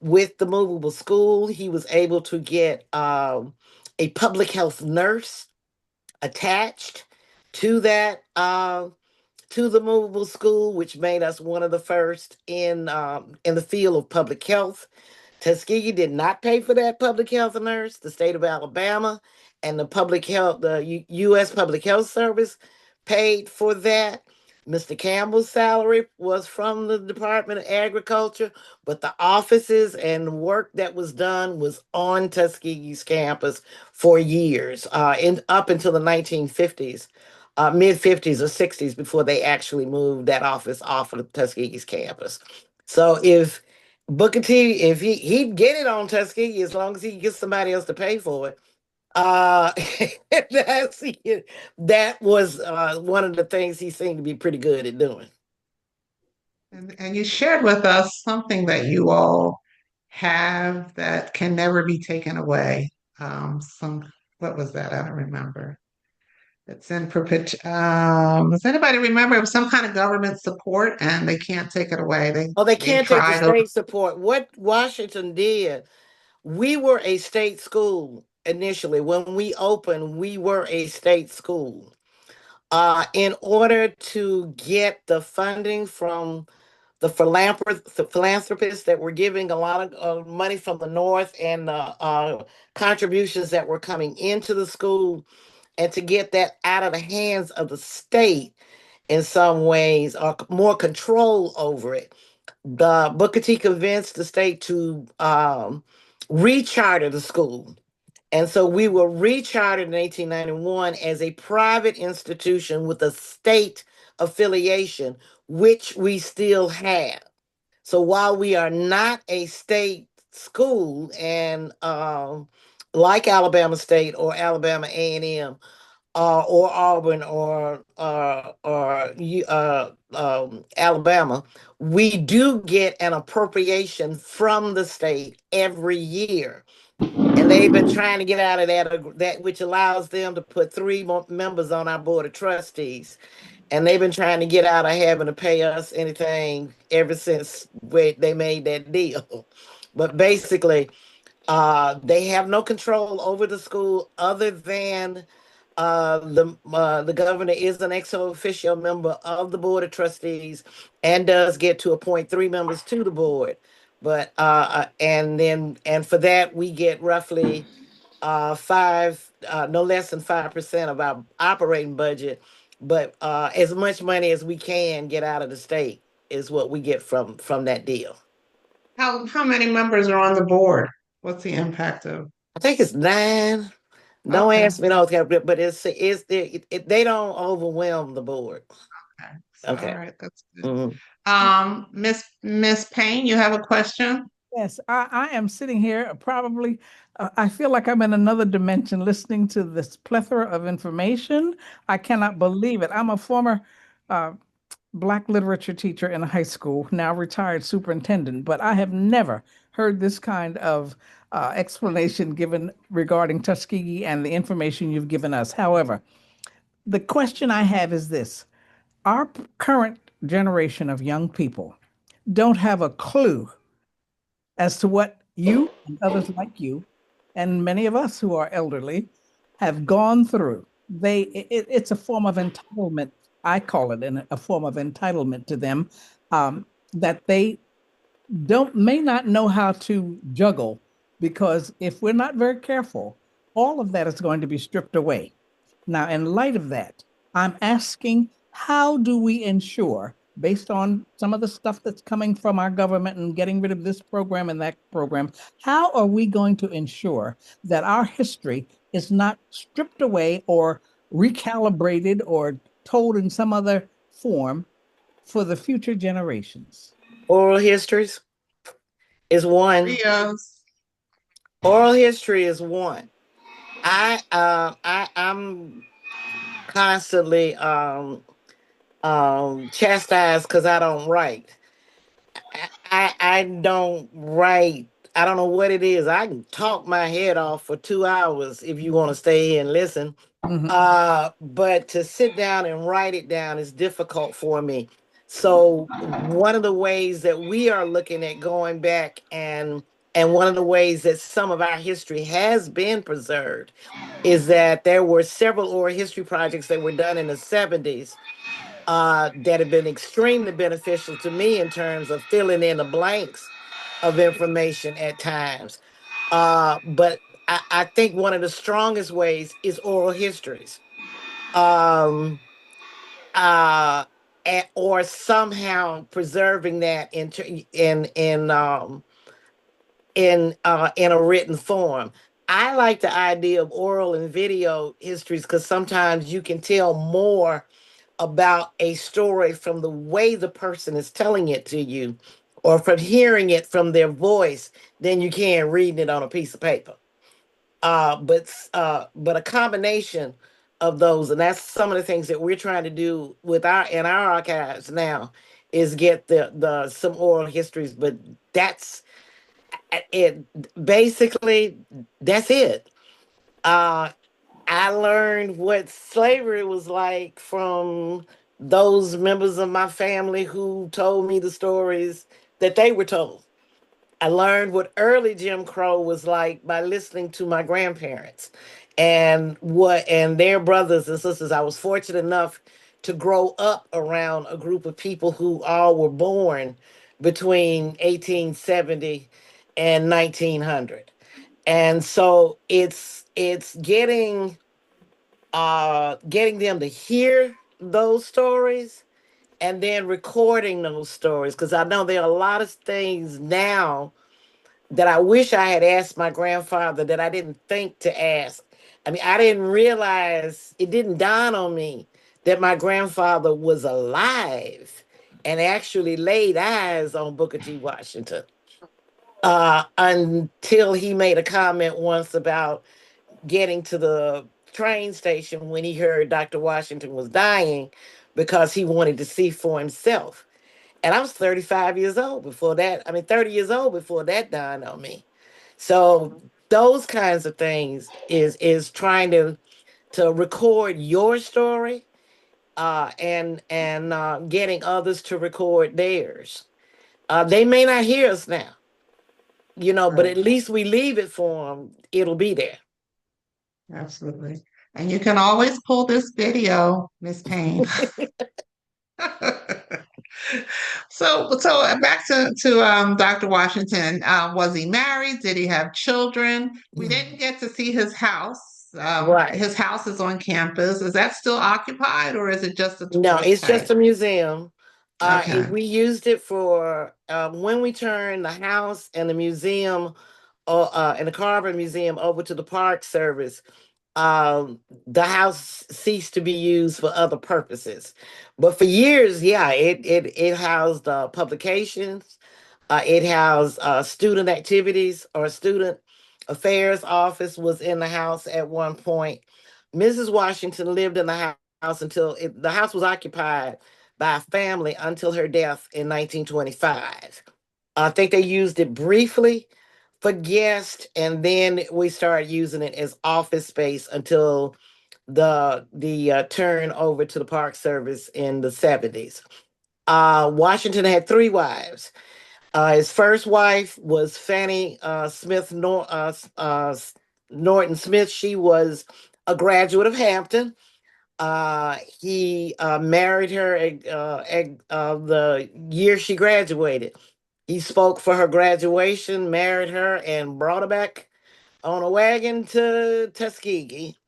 With the movable school, he was able to get a public health nurse attached to that to the movable school, which made us one of the first in the field of public health. Tuskegee did not pay for that public health nurse. The state of Alabama and the U.S. Public Health Service paid for that. Mr. Campbell's salary was from the Department of Agriculture, but the offices and work that was done was on Tuskegee's campus for years, up until the 1950s, mid 50s or 60s, before they actually moved that office off of Tuskegee's campus. So if Booker T, if he'd get it on Tuskegee as long as he gets somebody else to pay for it. Uh, that's that was one of the things he seemed to be pretty good at doing. And you shared with us something that you all have that can never be taken away. What was that? I don't remember. It's in perpetuity. Does anybody remember? It was some kind of government support, and they can't take it away. Oh, they They can't take the tried to. state support. What Washington did, we were a state school initially. When we opened, we were a state school. In order to get the funding from the philanthropists that were giving a lot of money from the North, and the contributions that were coming into the school, and to get that out of the hands of the state in some ways, or more control over it, The Booker T convinced the state to recharter the school. And so we were rechartered in 1891 as a private institution with a state affiliation, which we still have. So while we are not a state school, and like Alabama State or Alabama A&M, or Auburn or Alabama, we do get an appropriation from the state every year. And they've been trying to get out of that which allows them to put three more members on our board of trustees. And they've been trying to get out of having to pay us anything ever since they made that deal. But basically, they have no control over the school other than the governor is an ex officio member of the board of trustees and does get to appoint three members to the board. But and for that we get roughly no less than 5% of our operating budget, but as much money as we can get out of the state is what we get from that deal. How many members are on the board? What's the impact of? I think it's 9. Don't Okay. ask me those, but they don't overwhelm the board. Okay. So, Okay. all right, that's good. Mhm. Miss Payne, you have a question? Yes, I am sitting here probably, I feel like I'm in another dimension listening to this plethora of information. I cannot believe it. I'm a former Black literature teacher in a high school, now retired superintendent, but I have never heard this kind of explanation given regarding Tuskegee and the information you've given us. However, the question I have is this. Our current generation of young people don't have a clue as to what you and others like you, and many of us who are elderly, have gone through. It's a form of entitlement. I call it a form of entitlement to them, that they may not know how to juggle, because if we're not very careful, all of that is going to be stripped away. Now, in light of that, I'm asking, how do we ensure, based on some of the stuff that's coming from our government and getting rid of this program and that program, how are we going to ensure that our history is not stripped away or recalibrated or told in some other form for the future generations? Oral histories is one. Rios. Oral history is one. I'm constantly chastised because I don't write. I don't write. I don't know what it is. I can talk my head off for 2 hours if you want to stay here and listen. But to sit down and write it down is difficult for me. So one of the ways that we are looking at going back, and one of the ways that some of our history has been preserved, is that there were several oral history projects that were done in the 70s that have been extremely beneficial to me in terms of filling in the blanks of information at times. But I think one of the strongest ways is oral histories. Um, uh, or somehow preserving that in a written form. I like the idea of oral and video histories because sometimes you can tell more about a story from the way the person is telling it to you, or from hearing it from their voice, than you can reading it on a piece of paper. But a combination of those, and that's some of the things that we're trying to do with our archives now, is get the some oral histories. But that's it. Basically, that's it. Uh, I learned what slavery was like from those members of my family who told me the stories that they were told. I learned what early Jim Crow was like by listening to my grandparents and their brothers and sisters. I was fortunate enough to grow up around a group of people who all were born between 1870 and 1900. And so it's getting them to hear those stories and then recording those stories. Because I know there are a lot of things now that I wish I had asked my grandfather that I didn't think to ask. I mean, I didn't realize, it didn't dawn on me that my grandfather was alive and actually laid eyes on Booker T. Washington, until he made a comment once about getting to the train station when he heard Dr. Washington was dying because he wanted to see for himself. And I was 35 years old before that. I mean, 30 years old before that dawned on me. So those kinds of things is trying to record your story, and getting others to record theirs. They may not hear us now, but Right. at least we leave it for them. It'll be there. Absolutely. And you can always pull this video, Miss Payne. So back to Dr. Washington. Was he married? Did he have children? We didn't get to see his house. Right. His house is on campus. Is that still occupied, or is it just a No, tourist it's just site? a museum. Okay. We used it for when we turned the house and the museum, and the Carver Museum over to the Park Service. The house ceased to be used for other purposes, but for years, yeah, it housed publications. It housed student activities, or student affairs office was in the house at one point. Mrs. Washington lived in the house until the house was occupied by a family until her death in 1925. I think they used it briefly for guests, and then we started using it as office space until the turn over to the Park Service in the 70s. Washington had three wives. His first wife was Fanny Norton Smith. She was a graduate of Hampton. He married her at the year she graduated. He spoke for her graduation, married her, and brought her back on a wagon to Tuskegee.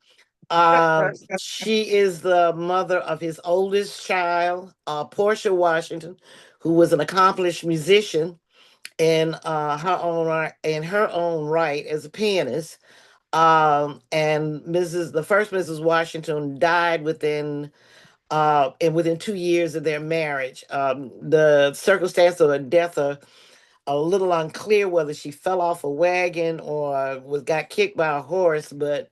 She is the mother of his oldest child, Portia Washington, who was an accomplished musician in her own right as a pianist. And the first Mrs. Washington died within 2 years of their marriage. The circumstance of her death are a little unclear, whether she fell off a wagon or got kicked by a horse, but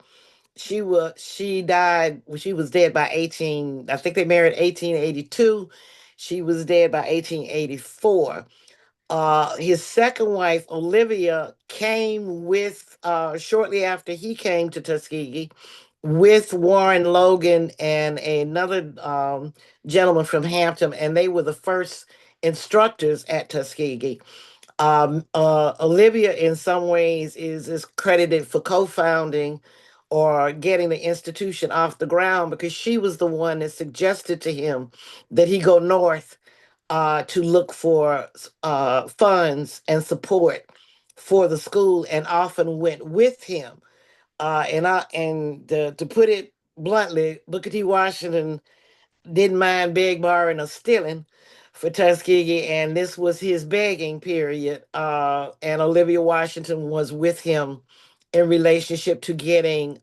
she died. She was dead by 18. I think they married 1882. She was dead by 1884. His second wife, Olivia, came with shortly after he came to Tuskegee with Warren Logan and another gentleman from Hampton, and they were the first instructors at Tuskegee. Olivia, in some ways, is credited for co-founding or getting the institution off the ground, because she was the one that suggested to him that he go north to look for funds and support for the school, and often went with him. To put it bluntly, Booker T. Washington didn't mind beg, borrowing, or stealing for Tuskegee, and this was his begging period. And Olivia Washington was with him in relationship to getting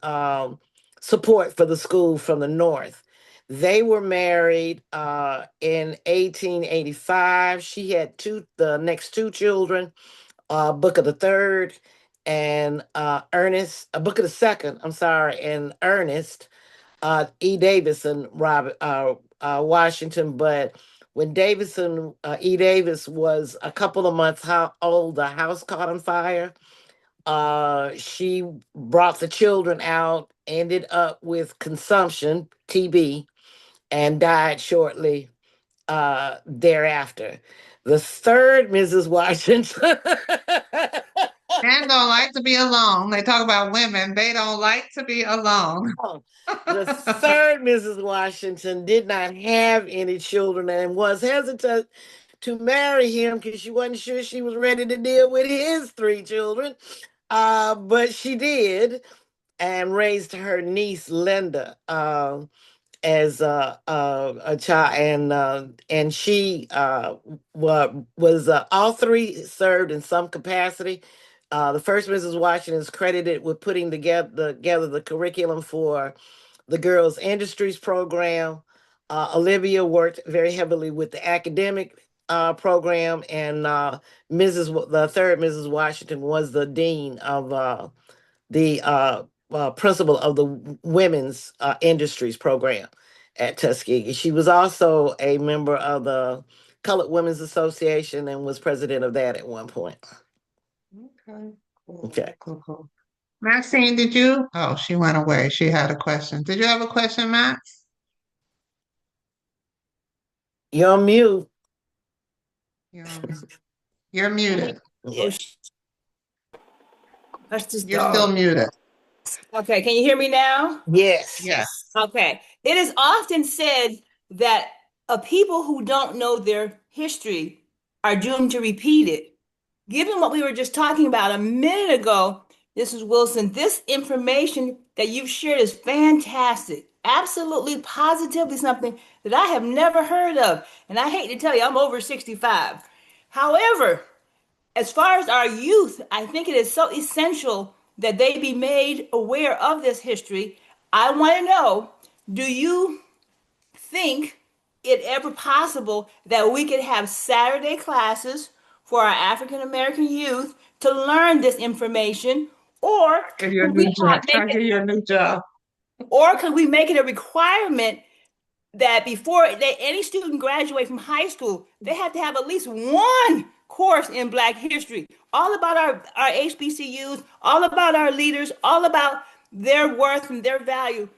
support for the school from the North. They were married in 1885. She had the next two children, Booker the Third and Booker the Second. I'm sorry, and Ernest. E. Davison, Robert Washington. But when E. Davis was a couple of months old, the house caught on fire. She brought the children out, ended up with consumption, TB, and died shortly thereafter. The third Mrs. Washington. Men don't like to be alone. They talk about women. They don't like to be alone. The third Mrs. Washington did not have any children and was hesitant to marry him because she wasn't sure she was ready to deal with his three children. But she did, and raised her niece Linda. as a child, and she was all three served in some capacity. The first Mrs. Washington is credited with putting together the curriculum for the Girls Industries program. Olivia worked very heavily with the academic program, and the third Mrs. Washington was the dean of the principal of the Women's Industries program at Tuskegee. She was also a member of the Colored Women's Association and was president of that at one point. Okay. Cool. Okay. Cool. Maxine, did you? Oh, she went away. She had a question. Did you have a question, Max? You're on mute. You're muted. Yes. That's just You're still muted. Okay, can you hear me now? Yes. Yes. Okay. It is often said that people who don't know their history are doomed to repeat it. Given what we were just talking about a minute ago, Mrs. Wilson, this information that you've shared is fantastic. Absolutely, positively something that I have never heard of. And I hate to tell you, I'm over 65. However, as far as our youth, I think it is so essential that they be made aware of this history. I want to know, do you think it ever possible that we could have Saturday classes for our African American youth to learn this information, or Get your new job. Try to get your new job. or could we make it a requirement that before any student graduate from high school, they have to have at least one course in Black history, all about our HBCUs, all about our leaders, all about their worth and their value.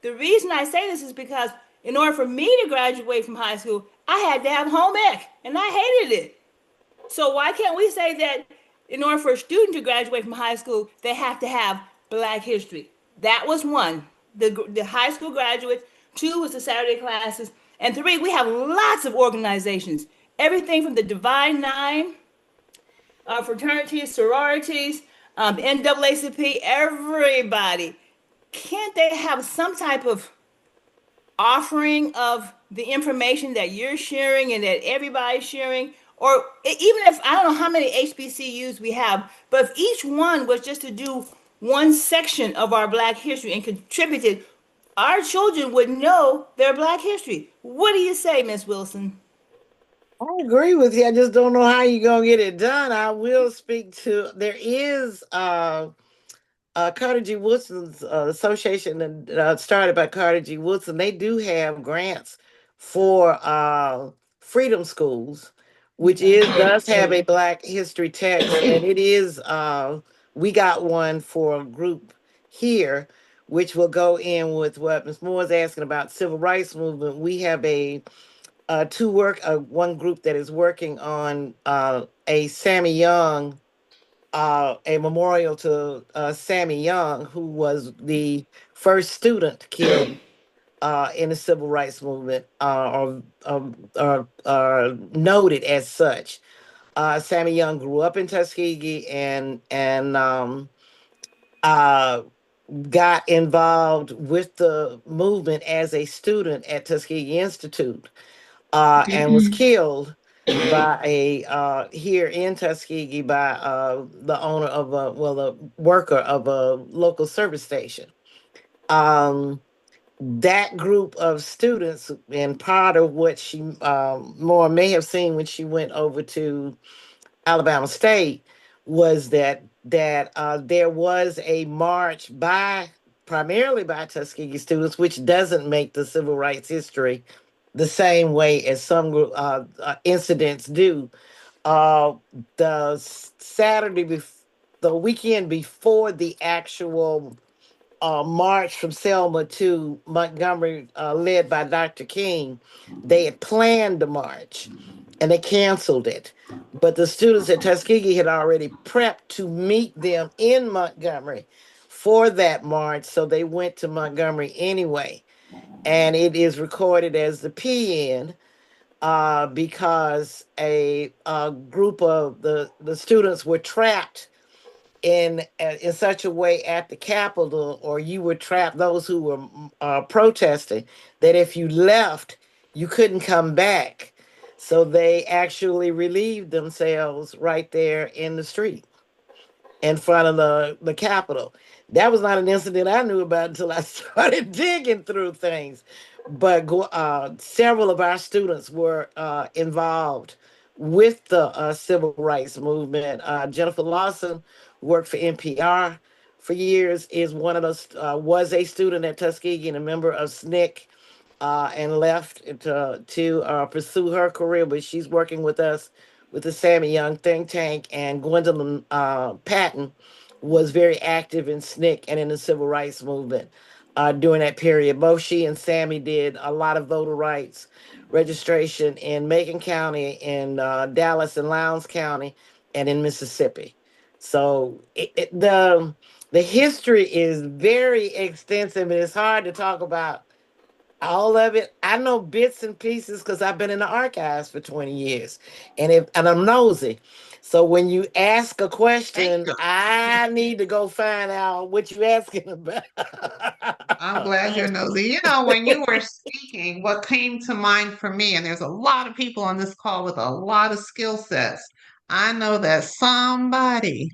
The reason I say this is because in order for me to graduate from high school, I had to have home ec, and I hated it. So why can't we say that in order for a student to graduate from high school, they have to have Black history? That was one, the high school graduates. Two was the Saturday classes. And three, we have lots of organizations. Everything from the Divine Nine, fraternities, sororities, NAACP, everybody. Can't they have some type of offering of the information that you're sharing and that everybody's sharing? Or even if, I don't know how many HBCUs we have, but if each one was just to do one section of our Black history and contributed, our children would know their Black history. What do you say, Miss Wilson? I agree with you. I just don't know how you're going to get it done. I will speak to, there is Carter G. Woodson's association started by Carter G. Woodson. They do have grants for freedom schools, which does have a Black history text, and it is we got one for a group here, which will go in with what Ms. Moore is asking about civil rights movement. We have one group that is working on a Sammy Young, a memorial to Sammy Young, who was the first student killed in the civil rights movement, or noted as such. Sammy Young grew up in Tuskegee and got involved with the movement as a student at Tuskegee Institute, and was killed by here in Tuskegee by the owner of the worker of a local service station. That group of students, and part of what she more may have seen when she went over to Alabama State, was that there was a march primarily by Tuskegee students, which doesn't make the civil rights history the same way as some incidents do. The the weekend before the actual march from Selma to Montgomery, led by Dr. King, they had planned the march and they canceled it. But the students at Tuskegee had already prepped to meet them in Montgomery for that march, so they went to Montgomery anyway. And it is recorded as the PN because a group of the students were trapped in such a way at the Capitol, or you were trapped, those who were protesting, that if you left, you couldn't come back. So they actually relieved themselves right there in the street in front of the Capitol. That was not an incident I knew about until I started digging through things. But several of our students were involved with the civil rights movement. Jennifer Lawson worked for NPR for years. Is one of those was a student at Tuskegee and a member of SNCC, and left to pursue her career. But she's working with us with the Sammy Young think tank, and Gwendolyn Patton was very active in SNCC and in the civil rights movement during that period. Both she and Sammy did a lot of voter rights registration in Macon County, in Dallas and Lowndes County, and in Mississippi. So the history is very extensive, and it's hard to talk about all of it. I know bits and pieces because I've been in the archives for 20 years, and I'm nosy. So when you ask a Thank question, you. I need to go find out what you're asking about. I'm glad you're nosy. You know, when you were speaking, what came to mind for me, and there's a lot of people on this call with a lot of skill sets. I know that somebody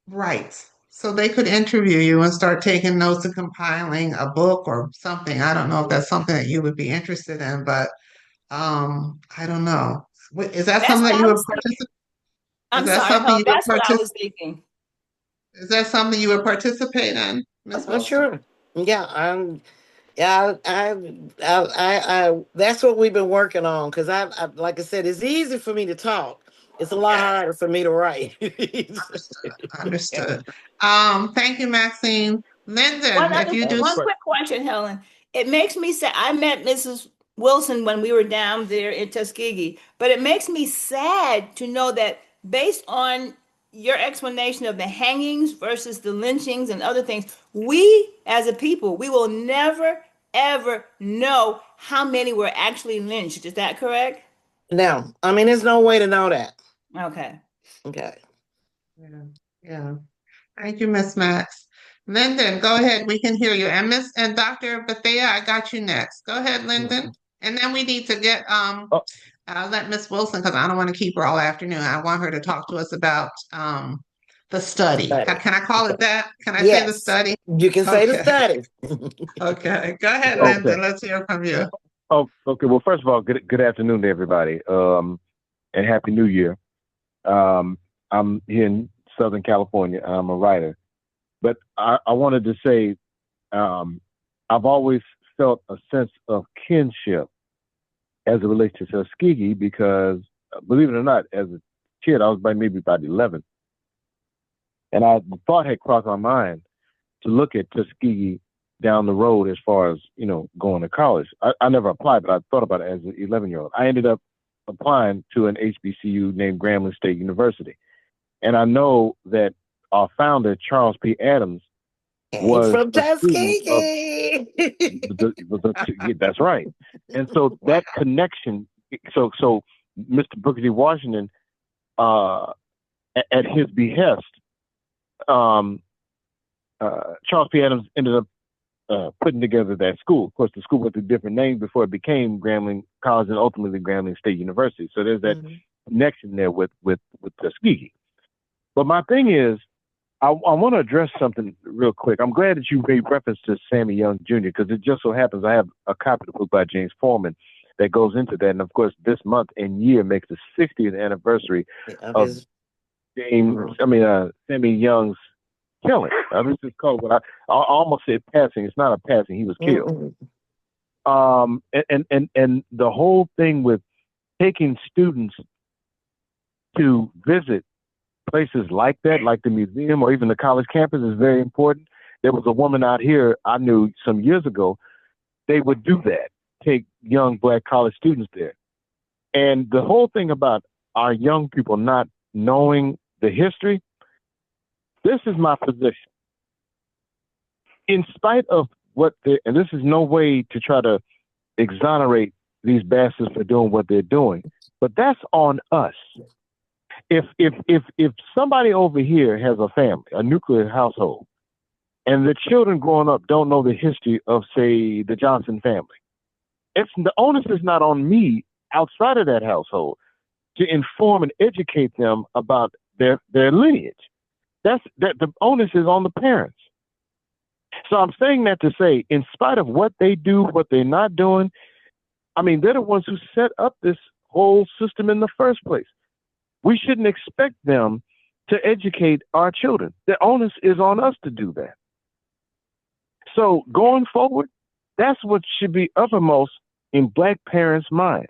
writes, so they could interview you and start taking notes and compiling a book or something. I don't know if that's something that you would be interested in, but I don't know. Is that That's something what that I you would was thinking. participate? Is I'm that sorry, something Helen. you would That's what I was thinking. Is that something you would participate in, Miss Oh, Wilson? sure. Yeah, yeah, that's what we've been working on. Because like I said, it's easy for me to talk. It's a lot Okay, harder for me to write. understood. Yeah. Understood. Thank you, Maxine. One Lyndon, if other, you do, one quick question, Helen. It makes me sad. I met Mrs. Wilson when we were down there in Tuskegee, but it makes me sad to know that based on your explanation of the hangings versus the lynchings and other things, we as a people, we will never ever know how many were actually lynched. Is that correct? Now, I mean, there's no way to know that. Okay. Okay. yeah, yeah. Thank you, Miss Max. Lyndon, go ahead. We can hear you. And Dr. Bethea, I got you next. Go ahead, Lyndon. Mhm. And then we need to get Oh, let Miss Wilson, because I don't want to keep her all afternoon. I want her to talk to us about the study. Study. Can I call it Okay. that? Can I say the Yes, study? you can say the Okay. study. Okay. Go ahead, okay. Lyndon. Let's hear from you. Oh, okay. Well, first of all, good afternoon to everybody, and Happy New Year. I'm here in Southern California. I'm a writer, but I wanted to say I've always felt a sense of kinship as it relates to Tuskegee because, believe it or not, as a kid, I was maybe about 11, and the thought had crossed my mind to look at Tuskegee down the road as far as, going to college. I never applied, but I thought about it as an 11-year-old. I ended up applying to an HBCU named Grambling State University. And I know that our founder, Charles P. Adams, Came was from a student of Tuskegee. that's right. And so that connection, so Mr. Booker T. Washington, at his behest, Charles P. Adams ended up putting together that school. Of course, the school went through different names before it became Grambling College and ultimately Grambling State University. So there's that connection there with Tuskegee. But my thing is, I want to address something real quick. I'm glad that you made reference to Sammy Young Jr. because it just so happens I have a copy of the book by James Foreman that goes into that. And of course, this month and year makes the 60th anniversary of Sammy Young's killing. I mean, it's called what I almost said passing. It's not a passing. He was killed. And the whole thing with taking students to visit places like that, like the museum or even the college campus, is very important. There was a woman out here I knew some years ago. They would do that, take young Black college students there. And the whole thing about our young people not knowing the history, this is my position. In spite of and this is no way to try to exonerate these bastards for doing what they're doing, but that's on us. if somebody over here has a family, a nuclear household, and the children growing up don't know the history of, say, the Johnson family, the onus is not on me outside of that household to inform and educate them about their lineage. The onus is on the parents. So I'm saying that to say, in spite of what they do, what they're not doing, I mean, they're the ones who set up this whole system in the first place. We shouldn't expect them to educate our children. The onus is on us to do that. So going forward, that's what should be uppermost in Black parents' minds,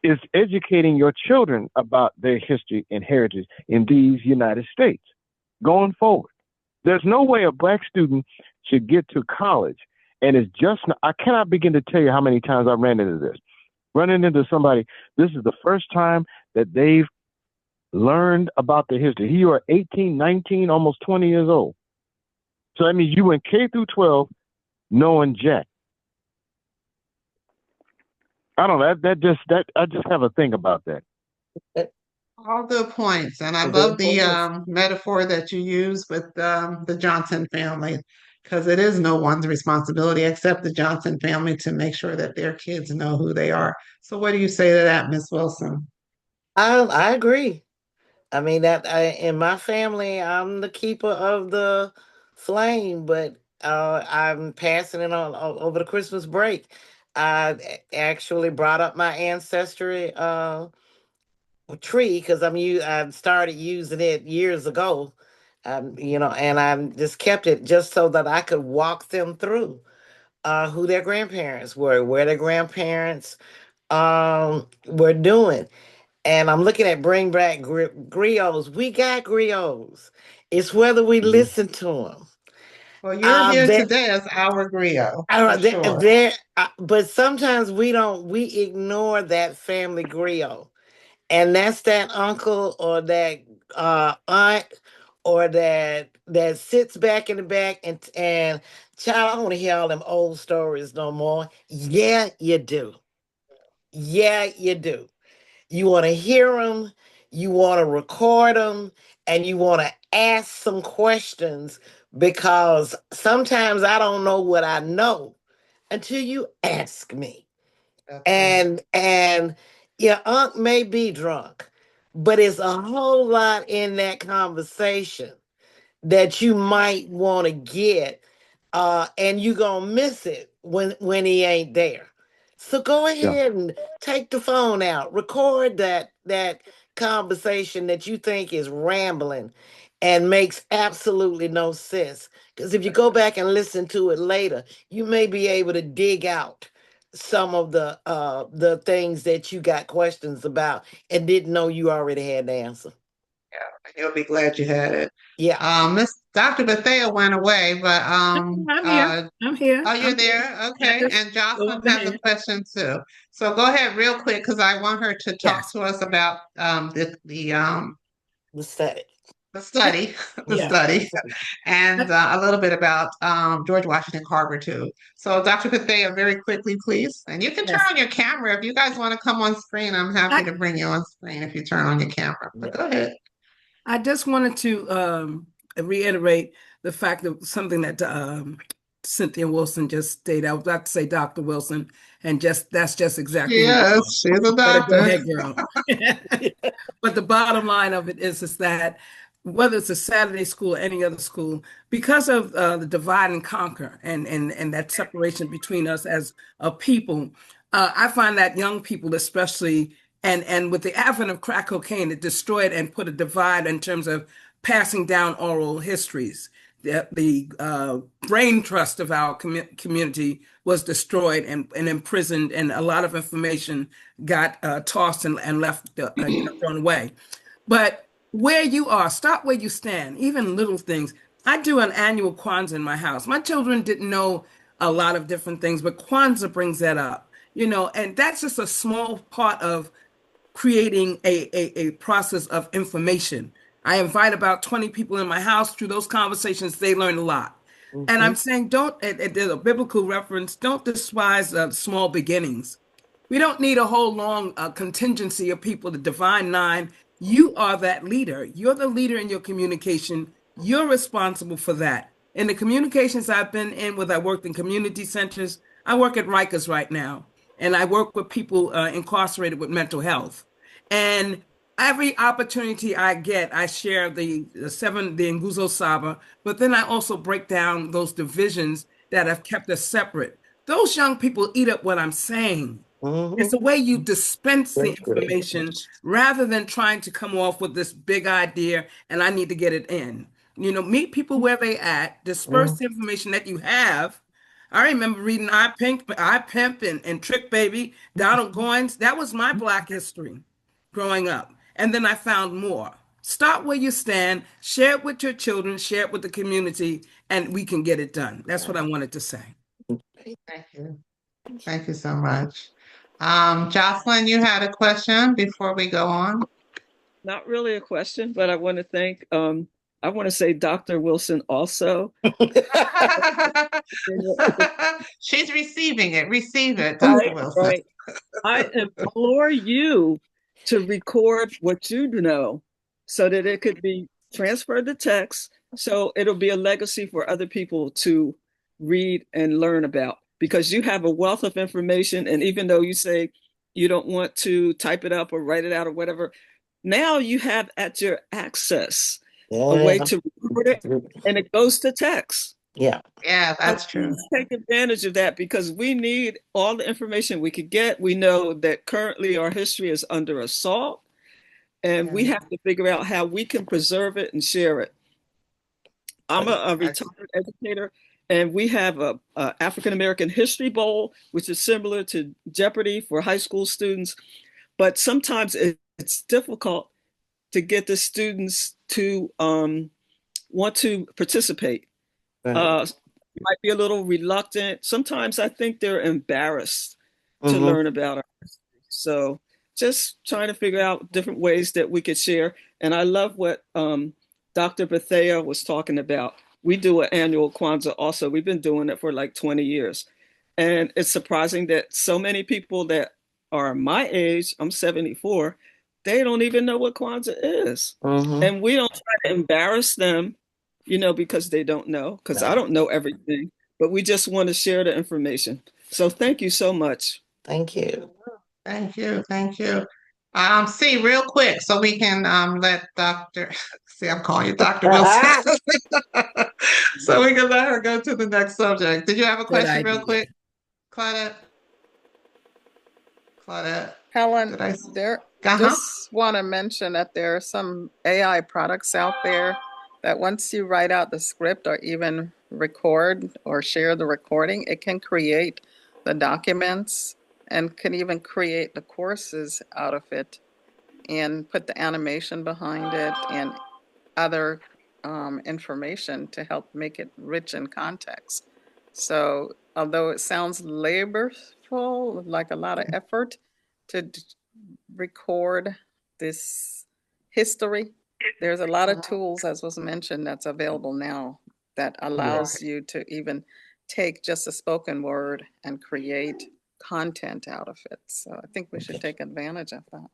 is educating your children about their history and heritage in these United States going forward. There's no way a Black student should get to college and is just, I cannot begin to tell you how many times I ran into this. Running into somebody, this is the first time that they've learned about the history. You are 18, 19, almost 20 years old. So that means you went K through 12 knowing Jack. I don't know. I just have a thing about that. All good points. And I Good love the points. metaphor that you use with the Johnson family, because it is no one's responsibility except the Johnson family to make sure that their kids know who they are. So what do you say to that, Miss Wilson? I agree. I mean in my family, I'm the keeper of the flame, but I'm passing it on over the Christmas break. Actually brought up my ancestry tree because I started using it years ago. And I just kept it just so that I could walk them through who their grandparents were, where their grandparents were doing. And I'm looking at bring back griots. We got griots. It's whether we Mhm. listen to them. Well, you're here There, today as our griot, for sure. but sometimes we ignore that family griot, and that's that uncle or that aunt or that sits back in the back and child, I don't want to hear all them old stories no more. Yeah, you do. Yeah, you do. You want to hear them, you want to record them, and you want to ask some questions because sometimes I don't know what I know until you ask me. That's right. And your aunt may be drunk, but it's a whole lot in that conversation that you might want to get, and you're gonna miss it when he ain't there. So go Yeah. ahead and take the phone out, record that conversation that you think is rambling and makes absolutely no sense. Because if you go back and listen to it later, you may be able to dig out some of the things that you got questions about and didn't know you already had the answer. Yeah, you'll be glad you had it. Yeah. Miss Dr. Bethea went away, but I'm here. I'm here. oh, you're there. Yeah, Okay. just And go Jocelyn has a ahead. question too. So go ahead real quick because I want her to talk Yes. to us about The static. the I, study, the yeah. study, and I, a little bit about George Washington Carver too. So Dr. Bethea, very quickly, please. And you can turn yes. on your camera if you guys want to come on screen. I'm happy I, to bring you on screen if you turn on your camera. But go ahead. I just wanted to reiterate the fact of something that Cynthia Wilson just stated. I was about to say Dr. Wilson, and just that's just exactly who you Yes, are. she's a Better go doctor. ahead, girl. But the bottom line of it is that whether it's a Saturday school or any other school, because of the divide and conquer and that separation between us as a people, I find that young people, especially, and with the advent of crack cocaine, it destroyed and put a divide in terms of passing down oral histories. The brain trust of our community was destroyed and imprisoned, and a lot of information got tossed and left, thrown away. But where you are, start where you stand, even little things. I do an annual Kwanzaa in my house. My children didn't know a lot of different things, but Kwanzaa brings that up, and that's just a small part of creating a process of information. I invite about 20 people in my house. Through those conversations, they learn a lot. And Mhm. I'm saying, there's a biblical reference, don't despise small beginnings. We don't need a whole long contingency of people, the divine nine. You are that leader. You're the leader in your communication. You're responsible for that. In the communications I've been in, whether I worked in community centers, I work at Rikers right now, and I work with people incarcerated with mental health. And every opportunity I get, I share the Nguzo Saba, but then I also break down those divisions that have kept us separate. Those young people eat up what I'm saying. It's the way you dispense the That's great. information rather than trying to come off with this big idea and I need to get it in. Meet people where they at, disperse Mm. the information that you have. I remember reading I Pimp and Trick Baby, Donald Goines. That was my Black history growing up. And then I found more. Start where you stand, share it with your children, share it with the community, and we can get it done. That's what I wanted to say. Thank you. Thank you so much. Jocelyn, you had a question before we go on? Not really a question, but I want to say Dr. Wilson also. She's receiving it. Receive it, Dr. Right, Wilson. right. I implore you to record what you know so that it could be transferred to text. So it'll be a legacy for other people to read and learn about because you have a wealth of information. And even though you say you don't want to type it up or write it out or whatever, now you have at your access a way Yeah. to record it and it goes to text. Yeah. Yeah, So that's true. please take advantage of that because we need all the information we could get. We know that currently our history is under assault, and we have to figure out how we can preserve it and share it. I'm a retired educator, and we have a African American History Bowl, which is similar to Jeopardy for high school students. But sometimes it's difficult to get the students to want to participate. Right. Might be a little reluctant. Sometimes I think they're embarrassed to Mhm. learn about our history. So just trying to figure out different ways that we could share. And I love what Dr. Bethea was talking about. We do an annual Kwanzaa also. We've been doing it for like 20 years. And it's surprising that so many people that are my age, I'm 74, they don't even know what Kwanzaa is. Mhm. And we don't try to embarrass them, because they don't know, because I don't know everything, but we just want to share the information. So thank you so much. Thank you. Thank you. Thank you. See, real quick, so we can let Dr. See, I'm calling you Dr. Wilson. So we can let her go to the next subject. Did you have a Good question real idea. quick, Claudette? Claudette, Helen, did I? there Uh-huh. just want to mention that there are some AI products out there that once you write out the script or even record or share the recording, it can create the documents and can even create the courses out of it and put the animation behind it and other information to help make it rich in context. So although it sounds laborful, like a lot of effort to record this history, there's a lot of tools, as was mentioned, that's available now that allows you to even take just a spoken word and create content out of it. So I think we should take advantage of that.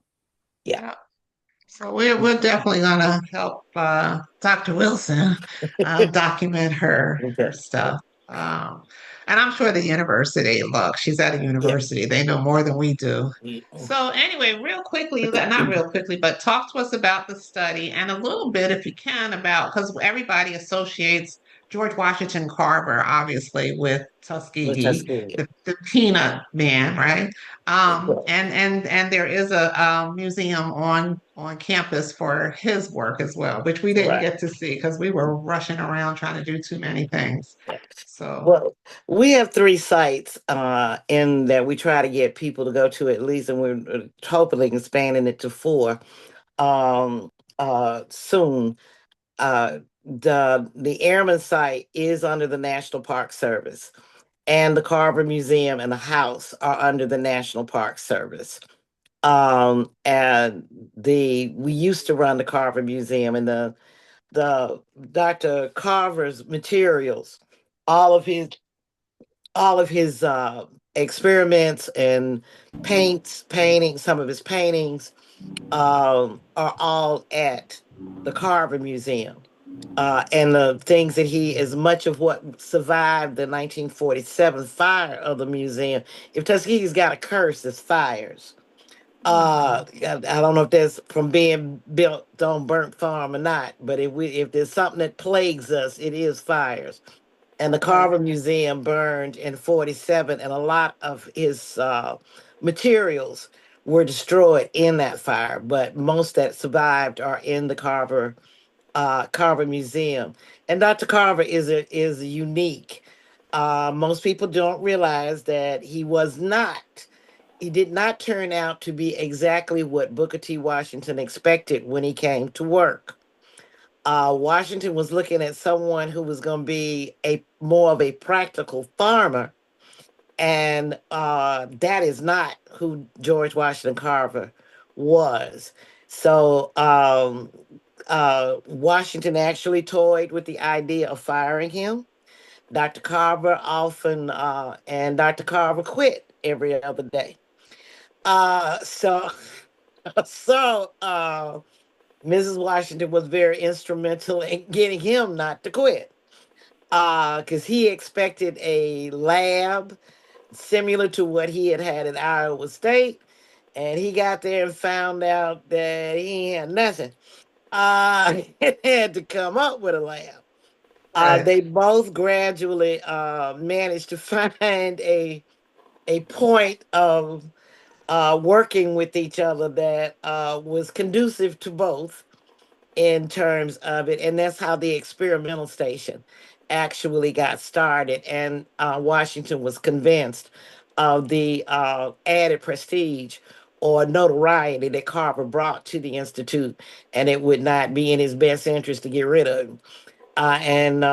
Yeah. So we're definitely gonna help Dr. Wilson document her stuff. Um, and I'm sure the university, look, she's at a university, they know more than we do. So anyway, real quickly, not real quickly, but talk to us about the study and a little bit, if you can, about because everybody associates George Washington Carver, obviously, with Tuskegee, Tuskegee. the peanut man, right? And there is a museum on campus for his work as well, which we didn't Right. get to see because we were rushing around trying to do too many things. So Well, we have 3 sites in that we try to get people to go to at least, and we're hopefully expanding it to 4 soon. The Airman site is under the National Park Service, and the Carver Museum and the house are under the National Park Service. And we used to run the Carver Museum, and the Dr. Carver's materials, all of his experiments and painting, some of his paintings are all at the Carver Museum. And the things that he, as much of what survived the 1947 fire of the museum, if Tuskegee's got a curse, it's fires. I don't know if that's from being built on burnt farm or not, but if there's something that plagues us, it is fires. And the Right. Carver Museum burned in 47, and a lot of his materials were destroyed in that fire, but most that survived are in the Carver Museum. And Dr. Carver is unique. Most people don't realize that he did not turn out to be exactly what Booker T. Washington expected when he came to work. Washington was looking at someone who was going to be a more of a practical farmer, and that is not who George Washington Carver was. So Washington actually toyed with the idea of firing him. Dr. Carver often and Dr. Carver quit every other day. So Mrs. Washington was very instrumental in getting him not to quit. Because he expected a lab similar to what he had had at Iowa State, and he got there and found out that he had nothing. He had to come up with a lab. Right. They both gradually managed to find a point of working with each other that was conducive to both in terms of it. And that's how the experimental station actually got started. And Washington was convinced of the added prestige or notoriety that Carver brought to the Institute, and it would not be in his best interest to get rid of him. And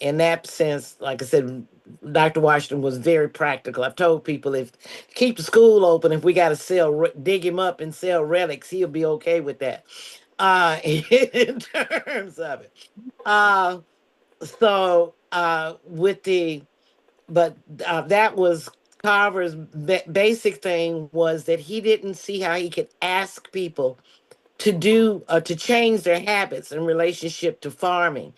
in that sense, like I said, Dr. Washington was very practical. I've told people if keep the school open, if we got to dig him up and sell relics, he'll be okay with that. In terms of it. Uh, with but that was Carver's basic thing was that he didn't see how he could ask people to change their habits in relationship to farming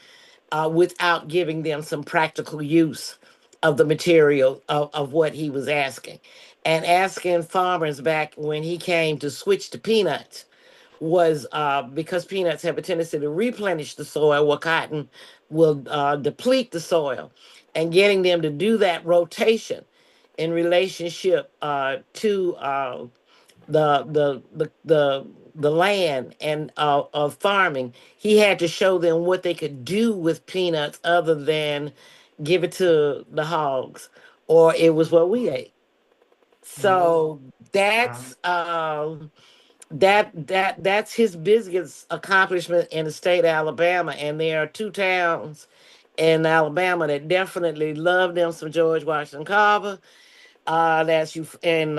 without giving them some practical use of the material of what he was asking. And asking farmers back when he came to switch to peanuts was because peanuts have a tendency to replenish the soil where cotton will deplete the soil. And getting them to do that rotation in relationship to the land and of farming, he had to show them what they could do with peanuts other than give it to the hogs, or it was what we ate. So Wow. that's his biggest accomplishment in the state of Alabama. And there are two towns in Alabama that definitely love them some George Washington Carver. That's you and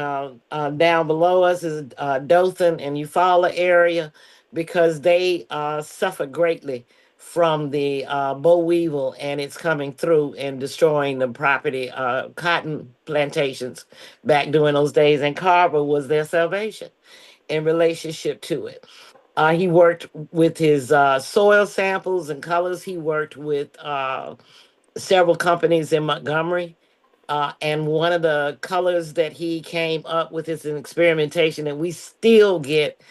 down below us is Dothan and Eufaula area because they suffer greatly from the boll weevil, and it's coming through and destroying the property cotton plantations back during those days. And Carver was their salvation in relationship to it. He worked with his soil samples and colors. He worked with several companies in Montgomery. And one of the colors that he came up with is an experimentation that we still get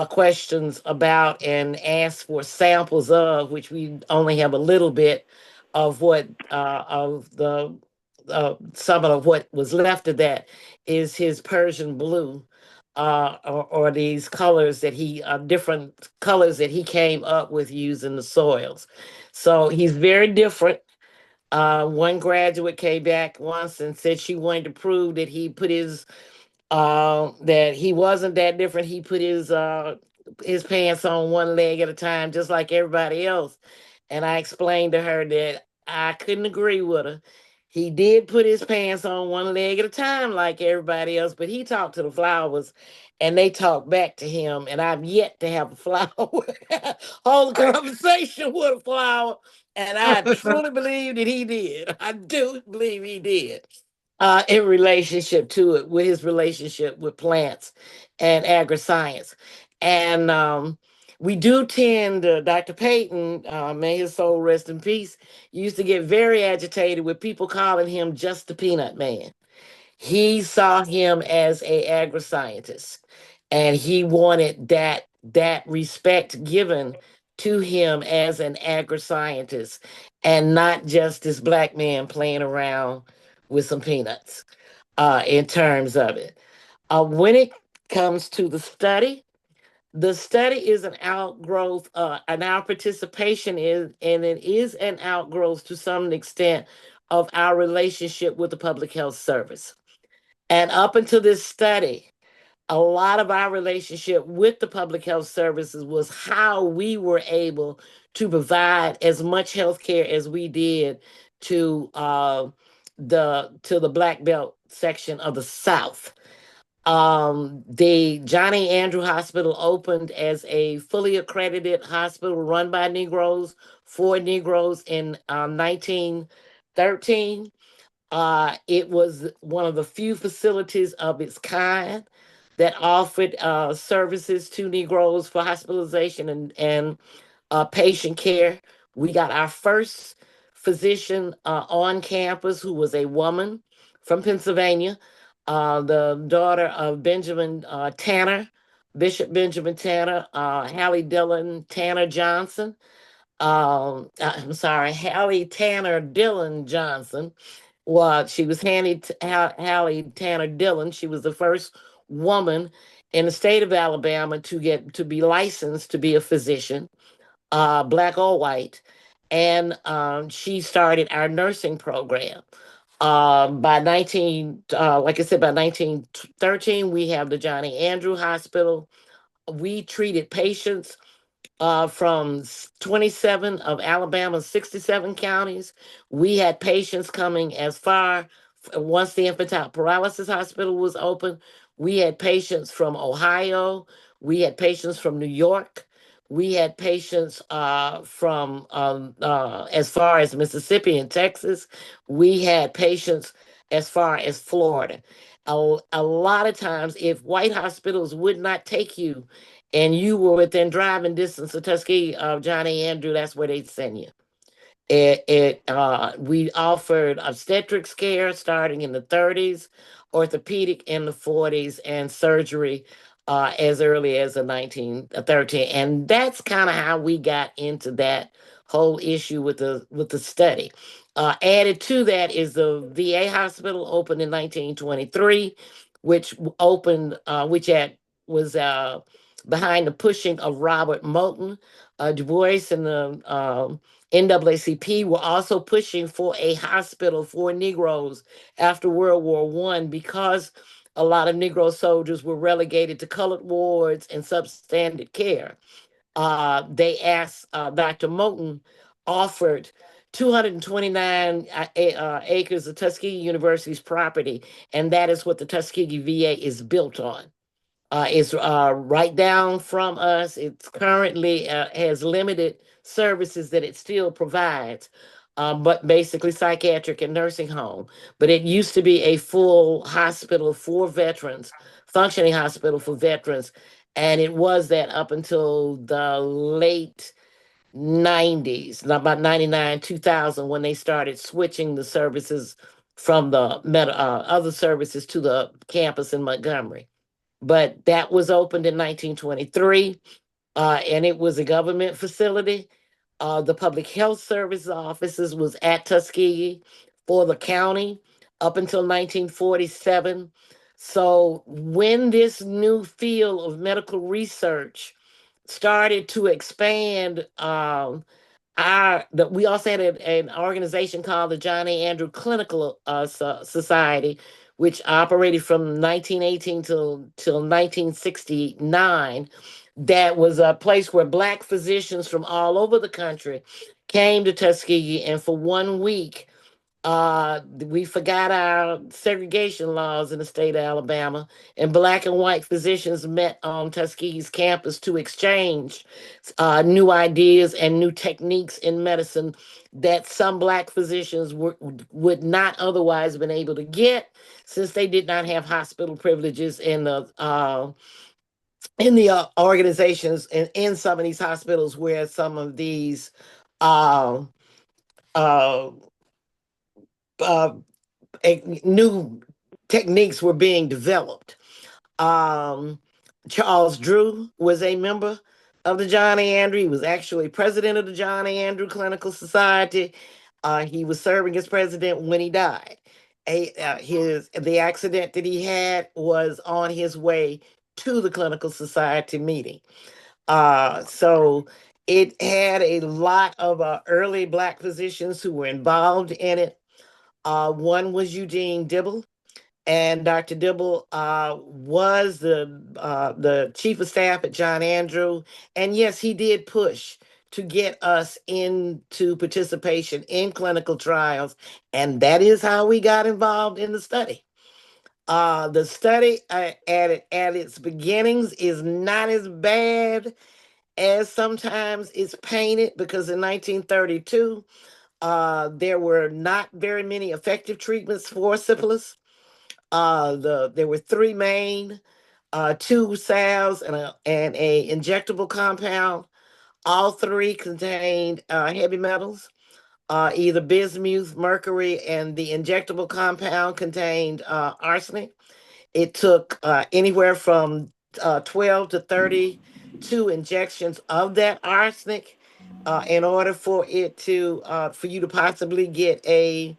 questions about and ask for samples of, which we only have a little bit of what of the some of what was left of that is his Persian blue. Or these colors that different colors that he came up with using the soils. So he's very different. One graduate came back once and said she wanted to prove that that he wasn't that different. He put his pants on one leg at a time, just like everybody else. And I explained to her that I couldn't agree with her. He did put his pants on one leg at a time, like everybody else, but he talked to the flowers and they talked back to him. And I've yet to have a flower hold a conversation with a flower. And I truly believe that he did. I do believe he did. in relationship to it, with his relationship with plants and agri-science. And we do tend, Dr. Payton, may his soul rest in peace, used to get very agitated with people calling him just the peanut man. He saw him as a agri-scientist, and he wanted that respect given to him as an agri-scientist, and not just this black man playing around with some peanuts. In terms of it, when it comes to the study is an outgrowth, and our participation is, and it is an outgrowth to some extent of our relationship with the Public Health Service. And up until this study, a lot of our relationship with the public health services was how we were able to provide as much health care as we did to the Black Belt section of the South. The Johnny Andrew Hospital opened as a fully accredited hospital run by Negroes for Negroes in 1913. It was one of the few facilities of its kind that offered services to Negroes for hospitalization and patient care. We got our first physician on campus who was a woman from Pennsylvania, the daughter of Benjamin Tanner, Bishop Benjamin Tanner, Hallie Dillon Tanner Johnson. I'm sorry, Hallie Tanner Dillon Johnson. Well, she was Hallie Tanner Dillon. She was the first woman in the state of Alabama to be licensed to be a physician, black or white, and she started our nursing program. Like I said, by 1913, we have the Johnny Andrew Hospital. We treated patients from 27 of Alabama's 67 counties. We had patients coming as far, once the infantile paralysis hospital was open, we had patients from Ohio, we had patients from New York, we had patients from as far as Mississippi and Texas, we had patients as far as Florida. A lot of times, if white hospitals would not take you and you were within driving distance of Tuskegee of Johnny Andrew, that's where they'd send you. We offered obstetrics care starting in the 30s, orthopedic in the 40s, and surgery as early as the 1913. And that's kind of how we got into that whole issue with the study. Added to that is the VA hospital opened in 1923, which was behind the pushing of Robert Moulton. Du Bois and the NAACP were also pushing for a hospital for Negroes after World War I, because a lot of Negro soldiers were relegated to colored wards and substandard care. They asked, Dr. Moulton offered 229 acres of Tuskegee University's property, and that is what the Tuskegee VA is built on. It's right down from us. It's currently has limited services that it still provides, but basically psychiatric and nursing home. But it used to be a full hospital for veterans, functioning hospital for veterans. And it was that up until the late 90s, about 99, 2000, when they started switching the services from the other services to the campus in Montgomery. But that was opened in 1923, and it was a government facility. The public health service offices was at Tuskegee for the county up until 1947. So when this new field of medical research started to expand, we also had an organization called the Johnny Andrew Clinical Society, which operated from 1918 till 1969. That was a place where Black physicians from all over the country came to Tuskegee, and for 1 week, We forgot our segregation laws in the state of Alabama, and black and white physicians met on Tuskegee's campus to exchange new ideas and new techniques in medicine that some black physicians would not otherwise have been able to get, since they did not have hospital privileges in the organizations and in some of these hospitals where some of these uh, uh, uh, new techniques were being developed. Um, Charles Drew was a member of the John A. Andrew. He was actually president of the John A. Andrew Clinical Society. He was serving as president when he died. The accident that he had was on his way to the clinical society meeting. So it had a lot of early black physicians who were involved in it. One was Eugene Dibble, and Dr. Dibble was the chief of staff at John Andrew. And yes, he did push to get us into participation in clinical trials, and that is how we got involved in the study. The study at its beginnings is not as bad as sometimes it's painted, because in 1932, there were not very many effective treatments for syphilis. There were three main, two salves and a injectable compound. All three contained heavy metals, either bismuth, mercury, and the injectable compound contained arsenic. It took anywhere from 12 to 32 injections of that arsenic in order for for you to possibly get a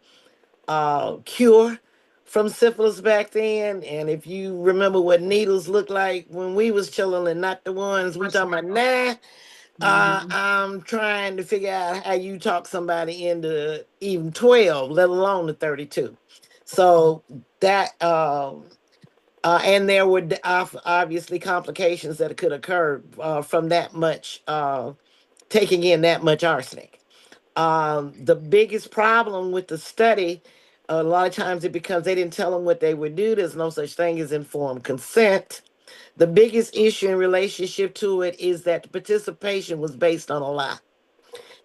cure from syphilis back then. And if you remember what needles looked like when we was children, and not the ones we talking about now, I'm trying to figure out how you talk somebody into even 12, let alone the 32. So that and there were obviously complications that could occur from that much taking in that much arsenic. The biggest problem with the study, a lot of times it becomes they didn't tell them what they would do. There's no such thing as informed consent. The biggest issue in relationship to it is that the participation was based on a lie.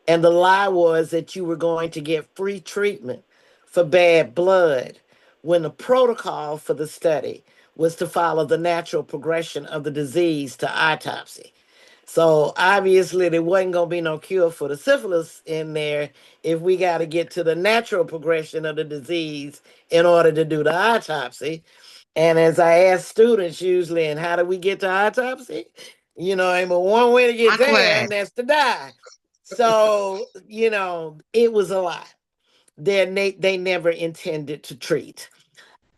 And the lie was that you were going to get free treatment for bad blood, when the protocol for the study was to follow the natural progression of the disease to autopsy. So obviously there wasn't going to be no cure for the syphilis in there if we got to get to the natural progression of the disease in order to do the autopsy. And as I ask students usually, and how do we get to autopsy? Ain't but one way to get I'm there, glad. and that's to die. So, it was a lie. They never intended to treat.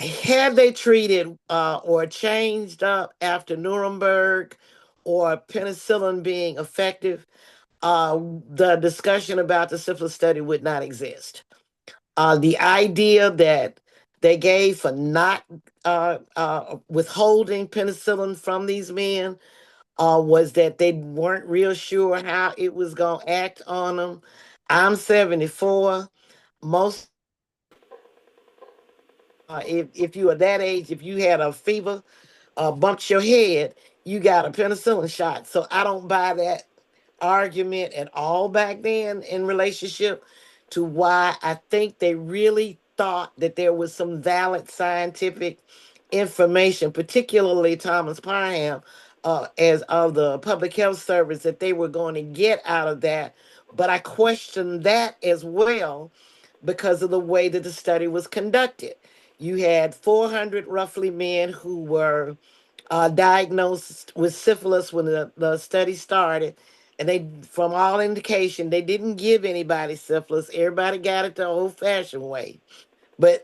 Had they treated or changed up after Nuremberg or penicillin being effective, the discussion about the syphilis study would not exist. The idea that they gave for not withholding penicillin from these men was that they weren't real sure how it was going to act on them. I'm 74. Most, if you are that age, if you had a fever, bumped your head, you got a penicillin shot. So I don't buy that argument at all back then in relationship to why I think they really thought that there was some valid scientific information, particularly Thomas Parham, as of the Public Health Service, that they were going to get out of that. But I question that as well because of the way that the study was conducted. You had 400 roughly men who were diagnosed with syphilis when the study started. And they, from all indication, they didn't give anybody syphilis. Everybody got it the old-fashioned way.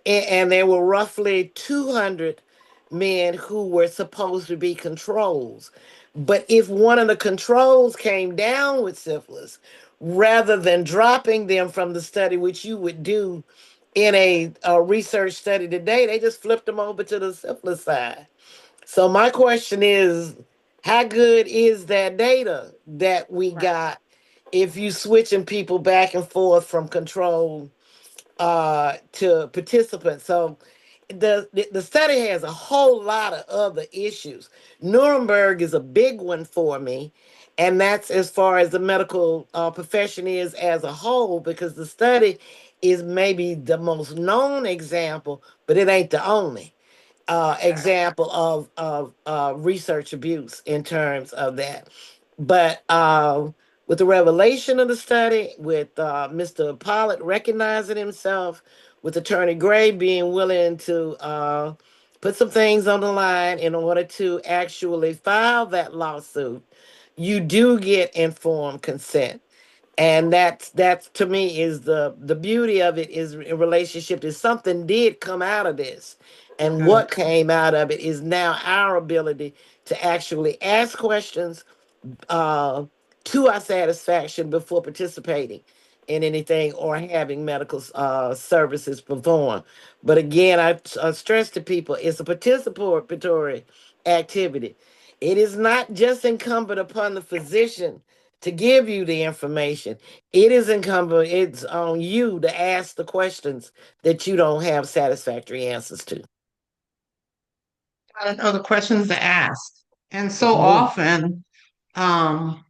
And there were roughly 200 men who were supposed to be controls. But if one of the controls came down with syphilis, rather than dropping them from the study, which you would do in a research study today, they just flipped them over to the syphilis side. So my question is, how good is that data that we got if you switching people back and forth from control to participants. So the study has a whole lot of other issues. Nuremberg is a big one for me, and that's as far as the medical profession is as a whole, because the study is maybe the most known example, but it ain't the only example of research abuse in terms of that. But with the revelation of the study, with Mr. Pollitt recognizing himself, with Attorney Gray being willing to put some things on the line in order to actually file that lawsuit, you do get informed consent. And that's to me is the beauty of it, is in relationship is something did come out of this, and Good. what came out of it is now our ability to actually ask questions uh, to our satisfaction before participating in anything or having medical services performed. But again, I stress to people, it's a participatory activity. It is not just incumbent upon the physician to give you the information. It is incumbent, it's on you to ask the questions that you don't have satisfactory answers to. Other questions to ask. And so Mhm. often, um,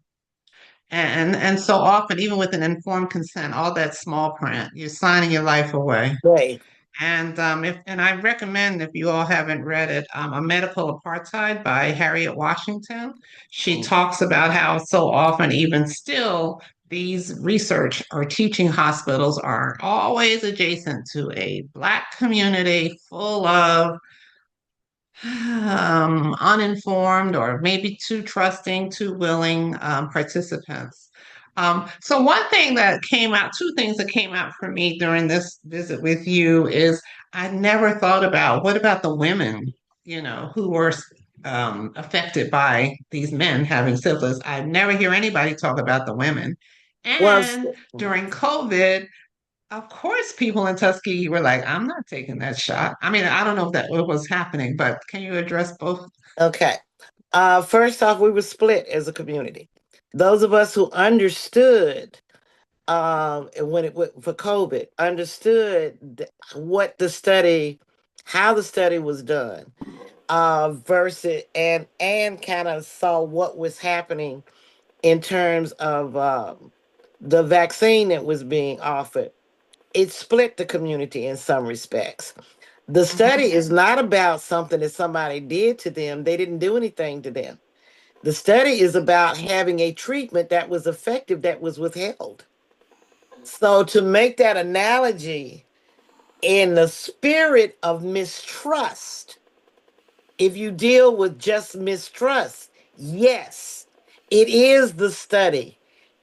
and so often, even with an informed consent, all that small print, you're signing your life away. Right. And I recommend, if you all haven't read it, A Medical Apartheid by Harriet Washington. She talks about how so often, even still, these research or teaching hospitals are always adjacent to a Black community full of uninformed or maybe too trusting, too willing participants. So one thing that came out, two things that came out for me during this visit with you is I never thought about what about the women, who were affected by these men having syphilis. I never hear anybody talk about the women. Was And during COVID, of course, people in Tuskegee were like, I'm not taking that shot. I mean, I don't know if that was happening, but can you address both? okay. First off, we were split as a community. Those of us who understood when for COVID, understood what the study, how the study was done, versus and kind of saw what was happening in terms of the vaccine that was being offered. It split the community in some respects. The study Mhm. is not about something that somebody did to them. They didn't do anything to them. The study is about having a treatment that was effective that was withheld. So, to make that analogy, in the spirit of mistrust, if you deal with just mistrust, yes, it is the study.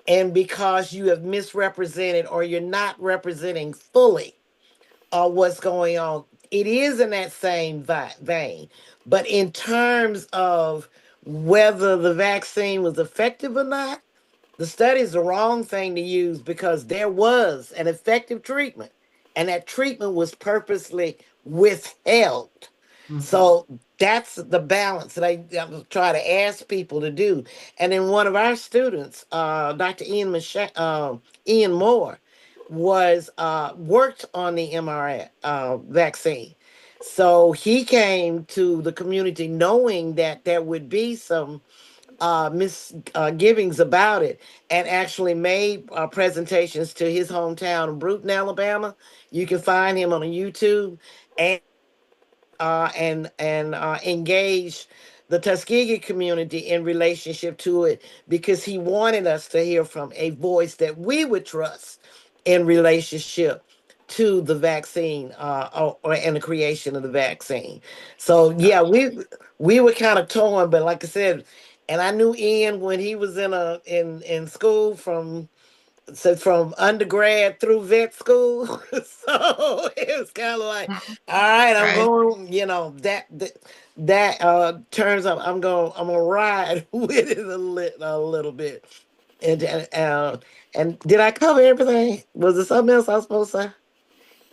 And because you have misrepresented or you're not representing fully what's going on, it is in that same vein. But in terms of whether the vaccine was effective or not, the study is the wrong thing to use, because there was an effective treatment, and that treatment was purposely withheld. Mhm. So that's the balance that I try to ask people to do. And then one of our students, Dr. Ian Moore, was worked on the mRNA vaccine. So he came to the community knowing that there would be some misgivings about it, and actually made presentations to his hometown of Bruton, Alabama. You can find him on YouTube, and engage the Tuskegee community in relationship to it, because he wanted us to hear from a voice that we would trust in relationship to the vaccine, and the creation of the vaccine. So yeah, we were kind of torn, but like I said, and I knew Ian when he was in school from undergrad through vet school. So it was kind of like, Mhm. all right, I'm Right. going, that turns up. I'm gonna ride with it a little bit. And did I cover everything? Was there something else I was supposed to say?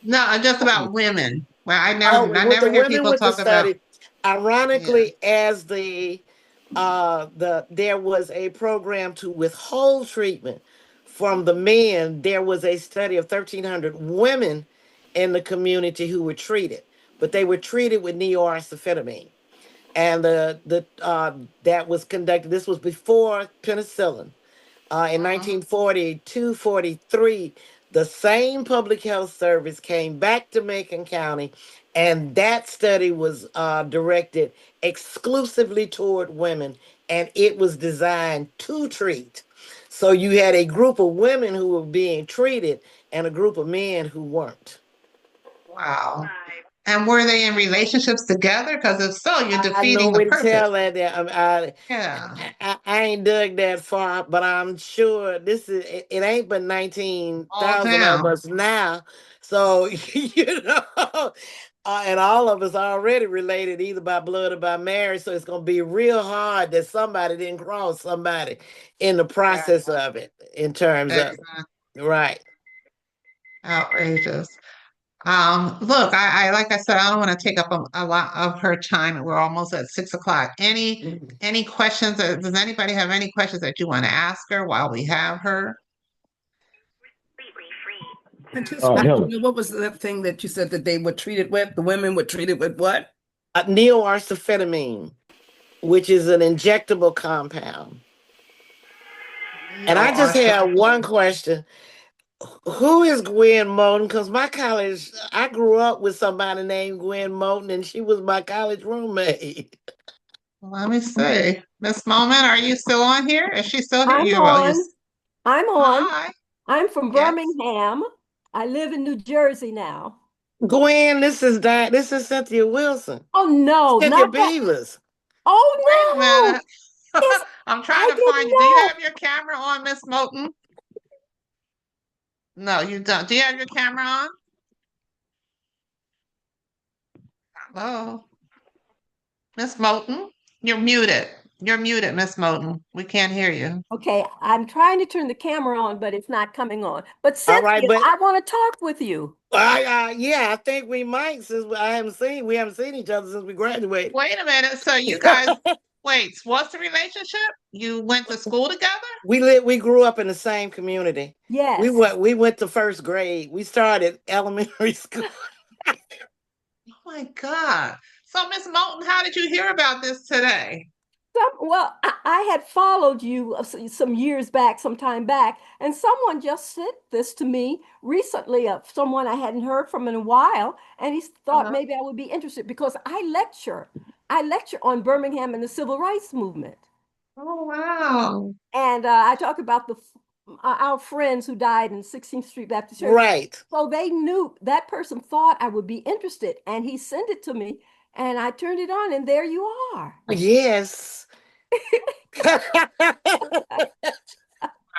No, just about women. Well, Oh, I with the never hear women people with the talk about, study, yeah. ironically, as there was a program to withhold treatment from the men, there was a study of 1,300 women in the community who were treated, but they were treated with neo-arcetamine. And that was conducted. This was before penicillin. In 1942, 43, the same public health service came back to Macon County, and that study was directed exclusively toward women, and it was designed to treat. So you had a group of women who were being treated and a group of men who weren't. Wow. And were they in relationships together? Because if so, you're I defeating know the where to purpose. tell that. Yeah. I ain't dug that far, but I'm sure it ain't but All 19,000 of down. us now. So, and all of us are already related either by blood or by marriage. So it's going to be real hard that somebody didn't cross somebody in the process of it, in terms of, right. Outrageous. Look, like I said, I don't want to take up a lot of her time. We're almost at 6 o'clock. Any questions? Does anybody have any questions that you want to ask her while we have her? I just Oh, want to Helen. know, what was that thing that you said that they were treated with? The women were treated with what? Neo-arcetamine, which is an injectable compound. And I just have one question. Who is Gwen Moulton? Because my college, I grew up with somebody named Gwen Moulton, and she was my college roommate. Let me see. Miss Moment, are you still on here? Is she still here? I'm You well, on. I'm on. Hi. I'm from Yes. Birmingham. I live in New Jersey now. Gwen, this is Cynthia Wilson. Oh no, Cynthia not that. Beavers. Oh Wait a no. minute. Yes, I'm trying I to didn't find you. Do you know. have your camera on, Miss Moulton? No, you don't. Do you have your camera on? Hello. Miss Moulton, you're muted. You're muted, Miss Moulton. We can't hear you. Okay, I'm trying to turn the camera on, but it's not coming on. But All right, Cynthia, but I want to talk with you. yeah, I think we might, since we haven't seen each other since we graduated. Wait a minute. So you guys, wait, what's the relationship? You went to school together? We grew up in the same community. Yes. We went to first grade. We started elementary school. Oh my God. So Miss Moulton, how did you hear about this today? Well, I had followed you some years back, some time back, and someone just sent this to me recently of someone I hadn't heard from in a while, and he thought maybe I would be interested because I lecture on Birmingham and the civil rights movement. Oh, wow. And I talk about our friends who died in 16th Street Baptist Church. Right. So they knew that person thought I would be interested, and he sent it to me, and I turned it on, and there you are. Yes.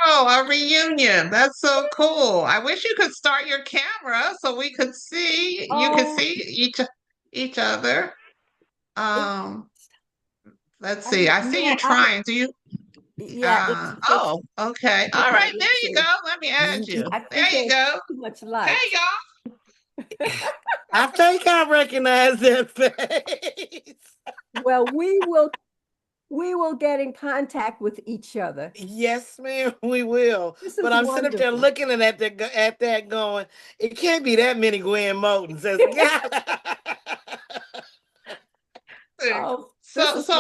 Oh, a reunion. That's so cool. I wish you could start your camera so we could see you could see each other. Let's see. I see you trying. Do you? Yeah. Okay. All right. There you go. Let me add you. There you go. Too much light. Hey, y'all. I think I recognize that face. Well, we will get in contact with each other. Yes, ma'am, we will. But I'm sitting up there looking at that going, it can't be that many Gwen Moultons. So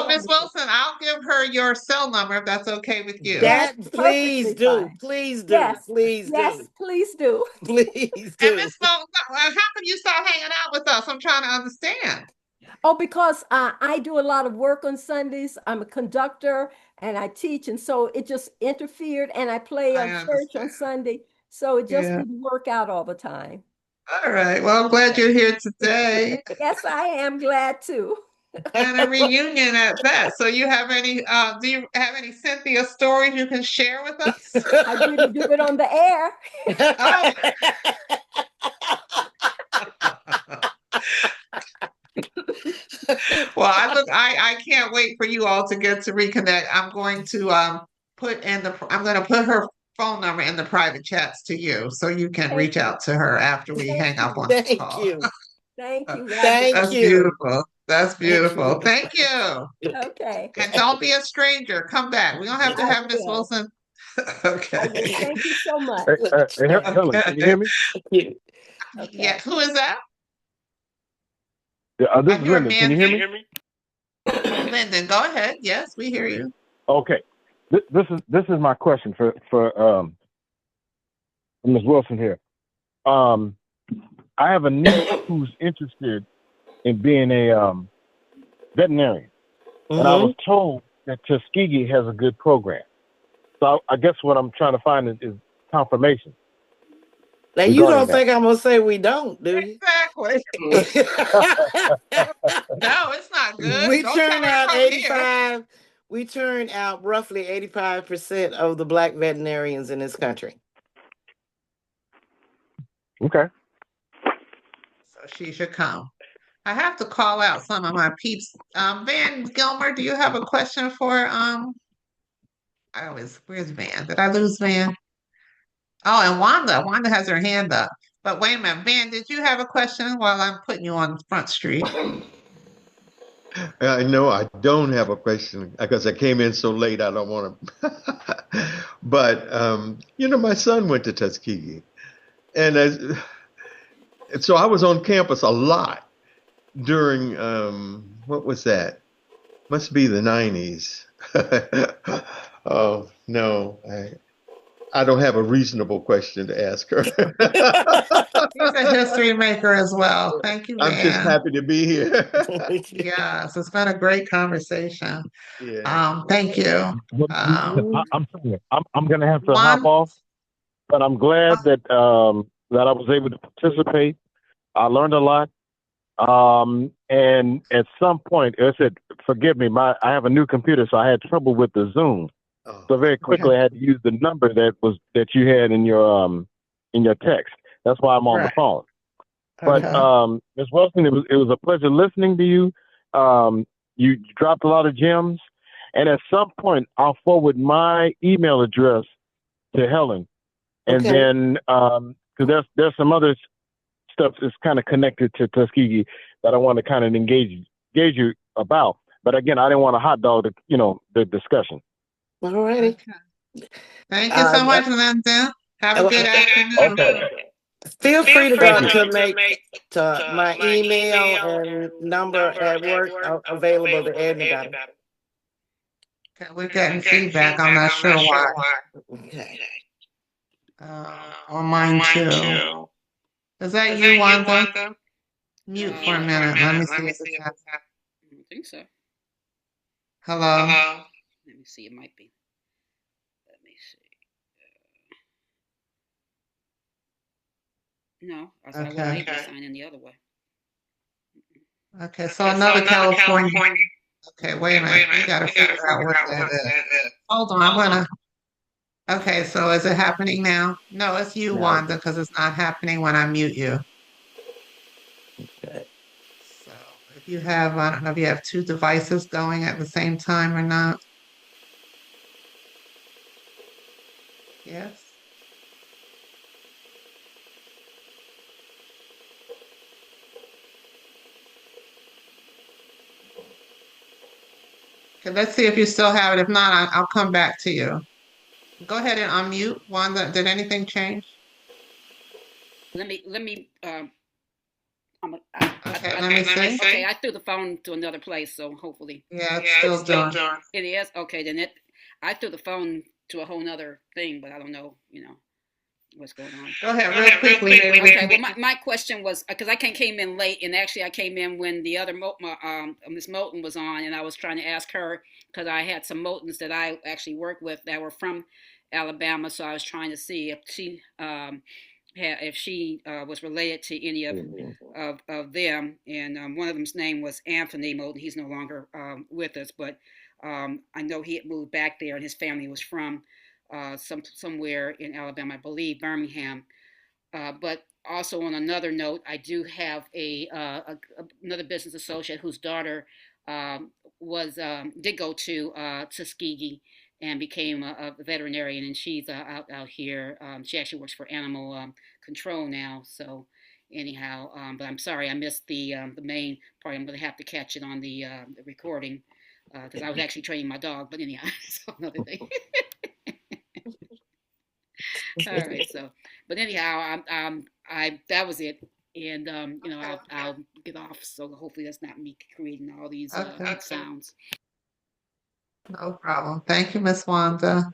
Miss Wilson, I'll give her your cell number if that's okay with you. Please do. Please do. Yes. Please yes, do. please do. Please do. And Miss Wilson, how come you start hanging out with us? I'm trying to understand. Oh, because I do a lot of work on Sundays. I'm a conductor and I teach, and so it just interfered. And I play church on Sunday, so it just didn't work out all the time. All right. Well, I'm glad you're here today. Yes, I am glad too. And a reunion at that. So do you have any Cynthia stories you can share with us? I didn't do it on the air. Well, I can't wait for you all to get to reconnect. I'm going to put her phone number in the private chats to you so you can reach out to her after we hang up on the call. Thank you. That's beautiful. That's beautiful. Thank you. Okay. And don't be a stranger. Come back. We don't have to have Miss Wilson. Okay. Thank you so much. Hey, Helen, can you hear me? Okay. Yeah, who is that? This is Lyndon. Can you hear me? Lyndon, go ahead. Yes, we hear you. Okay. This is my question for Ms. Wilson here. I have a niece who's interested in being a veterinarian, and I was told that Tuskegee has a good program. So I guess what I'm trying to find is confirmation. Now you don't think I'm gonna say we don't, do you? Exactly. No, it's not good. We Don't turn tell her to out come here. 85. We turn out roughly 85% of the Black veterinarians in this country. Okay. So she should come. I have to call out some of my peeps. Van Gilmer, do you have a question for where's Van? Did I lose Van? Oh, and Wanda. Wanda has her hand up. But wait a minute, Van, did you have a question while I'm putting you on Front Street? No, I don't have a question because I came in so late. I don't want to. But my son went to Tuskegee, and so I was on campus a lot during what was that? Must be the 90s. Oh no, I don't have a reasonable question to ask her. He's a history maker as well. Thank you, Van. I'm just happy to be here. Yes, it's been a great conversation. Yeah. Thank you. I'm sorry. I'm going to have to hop off, but I'm glad that that I was able to participate. I learned a lot. And at some point, I said, forgive me, I have a new computer, so I had trouble with the Zoom. So very quickly, I had to use the number that you had in your text. That's why I'm on the phone. But Ms. Wilson, it was a pleasure listening to you. You dropped a lot of gems, and at some point, I'll forward my email address to Helen, and then because there's some other stuff that's kind of connected to Tuskegee that I want to kind of engage you about. But again, I didn't want to hot dog the discussion. All righty. Thank you so much, Linda. Have a good afternoon. Okay. Feel free to go to my email and number at work available to anybody. Okay, we're getting feedback. I'm not sure why. Okay. On mine too. Is that you, Wanda? Mute for a minute. Let me see if it's happening. I don't think so. Hello? Let me see. It might be. Let me see. No, I was able to sign in the other way. Okay, so another California. Okay, wait a minute. We got to figure out what that is. Hold on, I'm gonna. Okay, so is it happening now? No, it's you, Wanda, because it's not happening when I mute you. Okay. So if you have, I don't know if you have two devices going at the same time or not. Yes. Okay, let's see if you still have it. If not, I'll come back to you. Go ahead and unmute. Wanda, did anything change? Let me. Okay, let me see. Okay, I threw the phone to another place, so hopefully. Yeah, it's still doing. It is? Okay, then I threw the phone to a whole nother thing, but I don't know, what's going on. Go ahead, real quickly. Okay, well, my question was, because I came in late, and actually I came in when the other Miss Moulton was on, and I was trying to ask her, because I had some Moultons that I actually worked with that were from Alabama, so I was trying to see if she was related to any of them, and one of them's name was Anthony Moulton. He's no longer with us, but I know he had moved back there, and his family was from somewhere in Alabama, I believe Birmingham. But also on another note, I do have another business associate whose daughter did go to Tuskegee and became a veterinarian, and she's out here. She actually works for animal control now. So anyhow, but I'm sorry I missed the main part. I'm going to have to catch it on the recording because I was actually training my dog. But anyhow, it's another thing. All right. So, but anyhow, that was it. And I'll get off. So hopefully that's not me creating all these sounds. No problem. Thank you, Miss Wanda.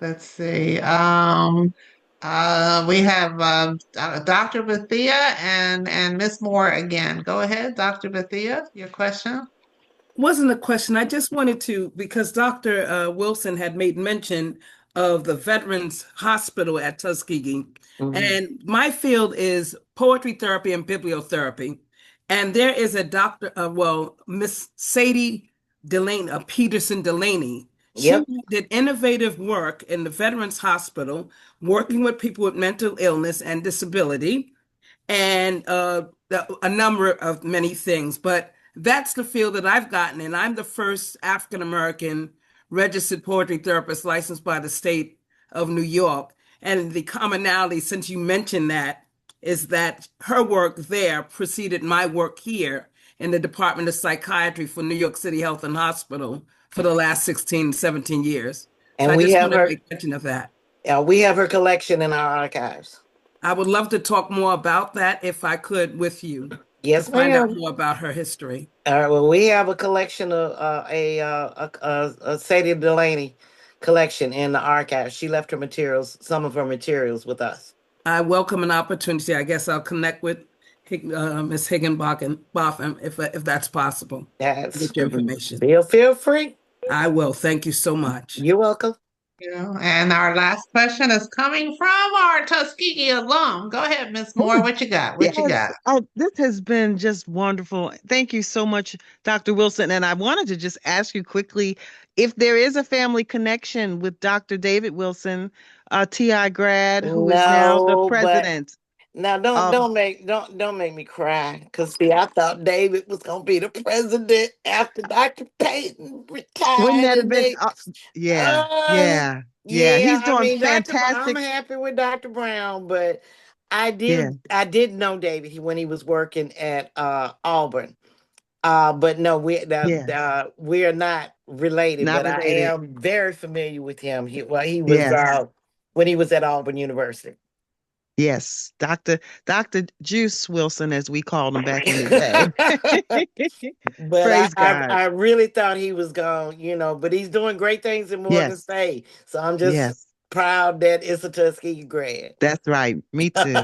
Let's see. We have Dr. Bethia and Miss Moore again. Go ahead, Dr. Bethia, your question. Wasn't a question. I just wanted to, because Dr. Wilson had made mention of the Veterans Hospital at Tuskegee, and my field is poetry therapy and bibliotherapy. And there is a doctor, Miss Sadie Delaney, Peterson Delaney. She did innovative work in the Veterans Hospital, working with people with mental illness and disability, and a number of many things. But that's the field that I've gotten in. I'm the first African American registered poetry therapist licensed by the state of New York. And the commonality, since you mentioned that, is that her work there preceded my work here in the Department of Psychiatry for New York City Health and Hospital for the last 16, 17 years. And so we I just have wanted her, to make mention of that. Yeah, we have her collection in our archives. I would love to talk more about that if I could with you. Yes, to find out ma'am. more about her history. All right. Well, we have a collection of a Sadie Delaney collection in the archives. She left her materials, some of her materials, with us. I welcome an opportunity. I guess I'll connect with Ms. Higginbotham if that's possible. That's get your information. Feel free. I will. Thank you so much. You're welcome. And our last question is coming from our Tuskegee alum. Go ahead, Miss Moore. What you got? What you got? Oh, this has been just wonderful. Thank you so much, Dr. Wilson. And I wanted to just ask you quickly if there is a family connection with Dr. David Wilson, TI grad, who is now the president. Now don't make me cry, because see, I thought David was gonna be the president after Dr. Payton retired. Wouldn't that have been? Yeah. He's doing fantastic. I'm happy with Dr. Brown, but I did know David when he was working at Auburn. But no, we are not related. I am very familiar with him. He was when he was at Auburn University. Yes, Dr. Juice Wilson, as we called him back in the day. But praise God. I really thought he was gone, but he's doing great things in Morgan State. So I'm just proud that it's a Tuskegee grad. That's right. Me too.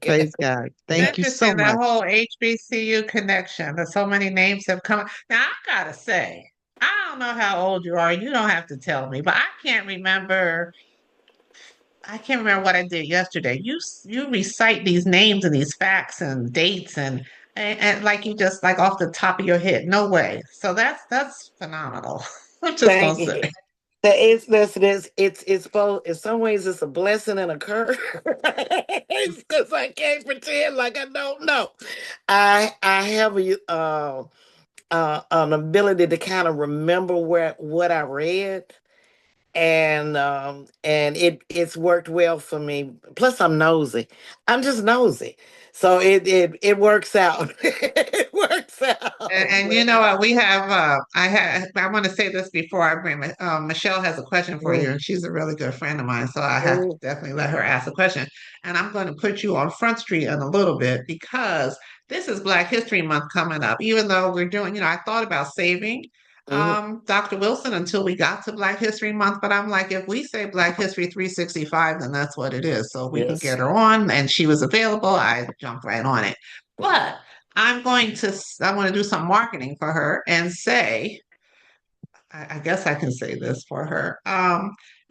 Praise God. Thank you so much. That whole HBCU connection. There's so many names have come. Now, I gotta say, I don't know how old you are. You don't have to tell me, but I can't remember what I did yesterday. You recite these names and these facts and dates and like you just like off the top of your head. No way. So that's phenomenal. I'm just gonna say. It's both. In some ways, it's a blessing and a curse because I can't pretend like I don't know. I have an ability to kind of remember what I read. And it's worked well for me. Plus, I'm nosy. I'm just nosy, so it works out. It works out. And you know what? We have. I want to say this before I bring. Michelle has a question for you, and she's a really good friend of mine, so I have to definitely let her ask a question. And I'm going to put you on Front Street in a little bit because this is Black History Month coming up. Even though we're doing, I thought about saving. Dr. Wilson until we got to Black History Month, but I'm like, if we say Black History 365, then that's what it is. So we can get her on, and she was available. I jumped right on it. But I want to do some marketing for her and say, I guess I can say this for her.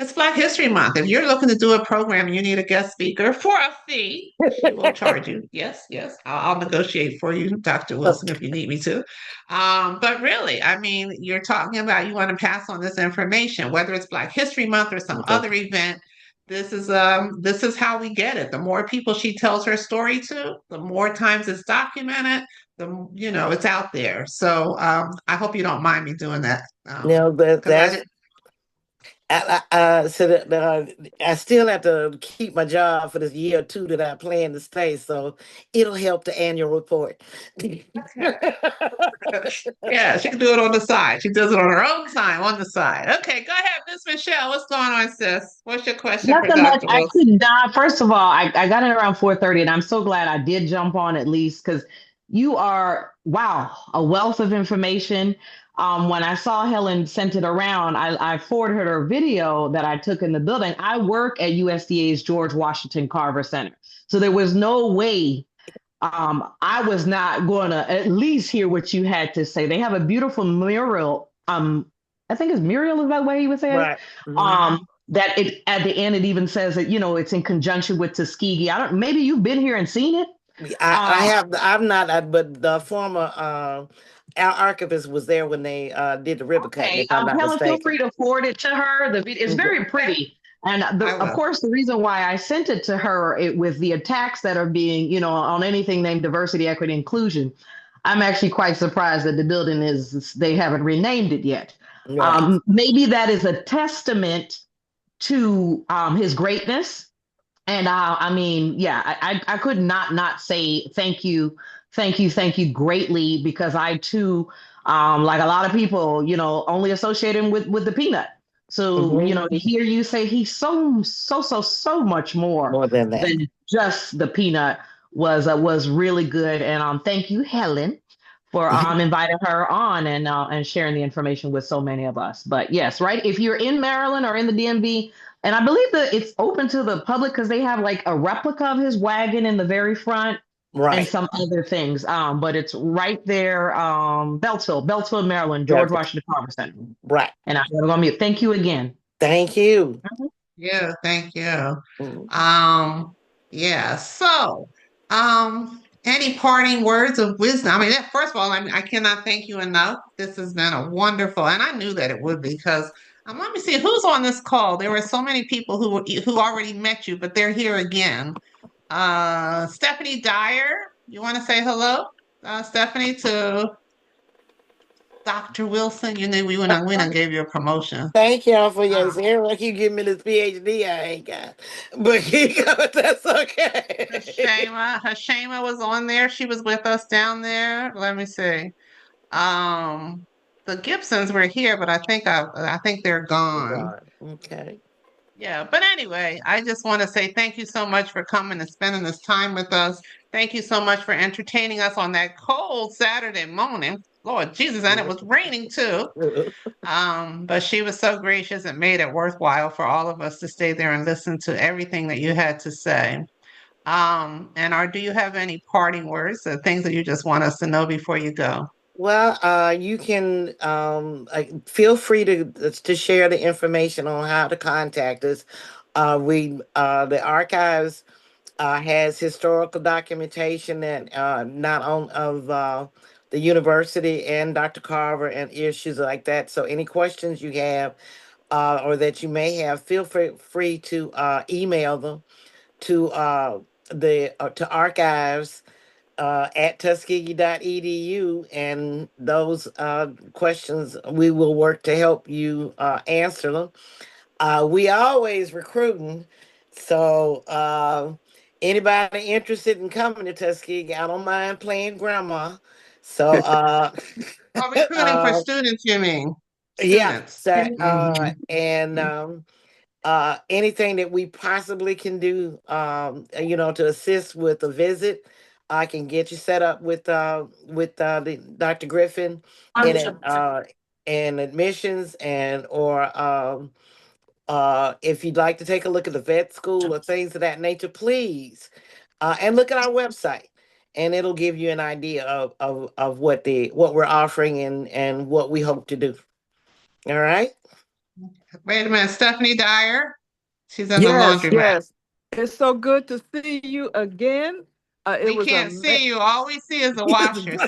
It's Black History Month. If you're looking to do a program and you need a guest speaker for a fee, she will charge you. Yes. I'll negotiate for you, Dr. Wilson, if you need me to. But really, I mean, you're talking about you want to pass on this information, whether it's Black History Month or some other event. This is how we get it. The more people she tells her story to, the more times it's documented, it's out there. So I hope you don't mind me doing that. No, So I still have to keep my job for this year or two that I plan to stay, so it'll help the annual report. Yeah, she can do it on the side. She does it on her own time on the side. Okay, go ahead, Miss Michelle. What's going on, sis? What's your question for Nothing much. Dr. I Wilson? could not. First of all, I got in around 4:30, and I'm so glad I did jump on at least because you are, wow, a wealth of information. When I saw Helen sent it around, I forwarded her a video that I took in the building. I work at USDA's George Washington Carver Center. So there was no way I was not going to at least hear what you had to say. They have a beautiful mural. I think it's Muriel, is that way you would say it? Right. Mhm. That it at the end it even says that it's in conjunction with Tuskegee. I don't. Maybe you've been here and seen it. I have. I'm not. But the former our archivist was there when they did the ribbon cutting, Okay, if I'm not Helen, feel mistaken. free to forward it to her. The video, it's very Okay, pretty. And I of will. course, the reason why I sent it to her with the attacks that are being, on anything named diversity, equity, inclusion, I'm actually quite surprised that the building they haven't renamed it yet. Right. Maybe that is a testament to his greatness. And I mean, yeah, I could not say thank you greatly because I too, like a lot of people, only associate him with the peanut. So, Hmm. to hear you say he's so much more More than that. than just the peanut was really good. And thank you, Helen, for inviting her on and sharing the information with so many of us. But yes, right. If you're in Maryland or in the DMV, and I believe that it's open to the public because they have like a replica of his wagon in the very front and Right. some other things. But it's right there, Beltsville, Maryland, Yeah. George Washington Carver Center. Right. And I'm going to mute. Thank you again. Thank you. Yeah, thank you. Mhm. Yeah, so any parting words of wisdom? I mean, first of all, I cannot thank you enough. This has been a wonderful, and I knew that it would be because let me see who's on this call. There were so many people who already met you, but they're here again. Stephanie Dyer, you want to say hello, Stephanie, to Dr. Wilson? You knew we done gave you a promotion. Thank y'all for your Uh, saying like you give me this PhD I ain't got. But that's okay. Hashima was on there. She was with us down there. Let me see. Um, the Gibsons were here, but I think they're gone. God. Okay. Yeah, but anyway, I just want to say thank you so much for coming and spending this time with us. Thank you so much for entertaining us on that cold Saturday morning. Lord Jesus, and it was raining too. But she was so gracious and made it worthwhile for all of us to stay there and listen to everything that you had to say. Do you have any parting words or things that you just want us to know before you go? Well, you can feel free to share the information on how to contact us. We the archives has historical documentation that not on of the university and Dr. Carver and issues like that. So any questions you have or that you may have, feel free to email them to the to archives at tuskegee.edu, and those questions we will work to help you answer them. We always recruiting, so anybody interested in coming to Tuskegee, I don't mind playing grandma. So Oh, recruiting for uh, students, you mean? yeah, Students. so, Mhm. and anything that we possibly can do, to assist with a visit, I can get you set up with the Dr. Griffin and and admissions or if you'd like to take a look at the vet school or things of that nature, please, and look at our website, and it'll give you an idea of what we're offering and what we hope to do. All right. Wait a minute, Stephanie Dyer. She's in the Yes, laundromat. yes. It's so good to see you again. It We was can't a see you. All we see is the washers.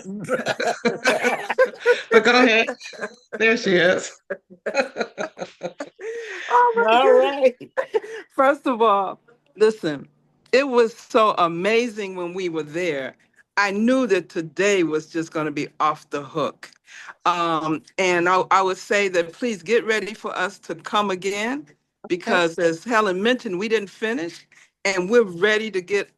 But go ahead. There she is. Oh my All goodness. right. First of all, listen, it was so amazing when we were there. I knew that today was just going to be off the hook. And I would say that please get ready for us to come again, because as Helen mentioned, we didn't finish, and we're ready to get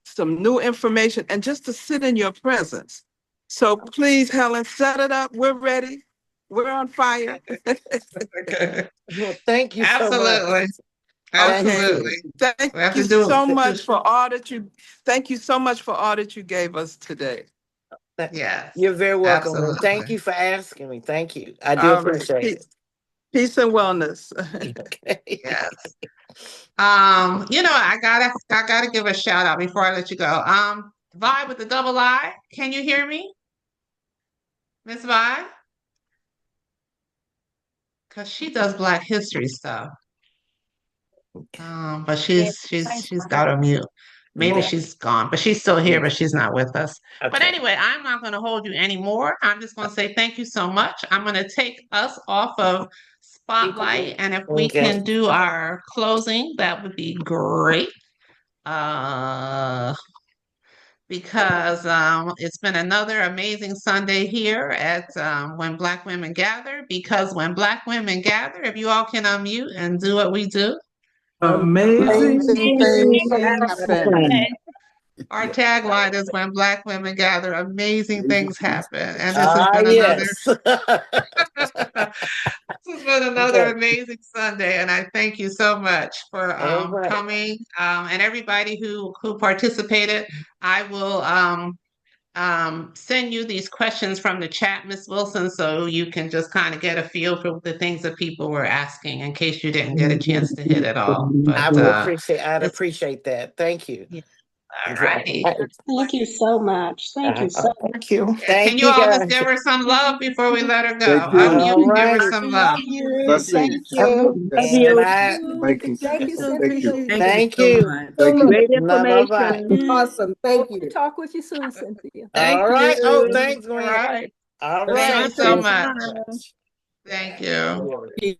some new information and just to sit in your presence. So please, Helen, set it up. We're ready. We're on fire. Well, thank you so much. Absolutely. Absolutely. Thank We have you to do so it. much for all that you gave us today. Yes. You're very welcome. And Absolutely. thank you for asking me. Thank you. I do All right. appreciate it. Peace and wellness. Yes. I gotta give a shout out before I let you go. Vi with the double I, can you hear me? Miss Vi? Because she does Black history stuff. But she's got her mute. Maybe she's gone, but she's still here, but she's not with us. But anyway, I'm not going to hold you anymore. I'm just going to say thank you so much. I'm going to take us off of Spotlight, and if we can do our closing, that would be great. Because it's been another amazing Sunday here at When Black Women Gather. Because when Black women gather, if you all can unmute and do what we do. Amazing things happen. Our tagline is when Black women gather, amazing things happen. And this has been another this has been another amazing Sunday. And I thank you so much for coming. And everybody who participated. I will send you these questions from the chat, Miss Wilson, so you can just kind of get a feel for the things that people were asking in case you didn't get a chance to hit it all. But I'd appreciate that. Thank you. Yeah. All righty. Thank you so much. Thank you so much. Thank you. Can you all just give her some love before we let her go? Unmute and give her some love. Thank you. Thank you. Thank you, Cynthia. Thank you. Great Bye-bye. information. Awesome. Thank you. Talk with you soon, Cynthia. All right. Oh, thanks, All Gwen. right. All Thank right. you so much. Thank you.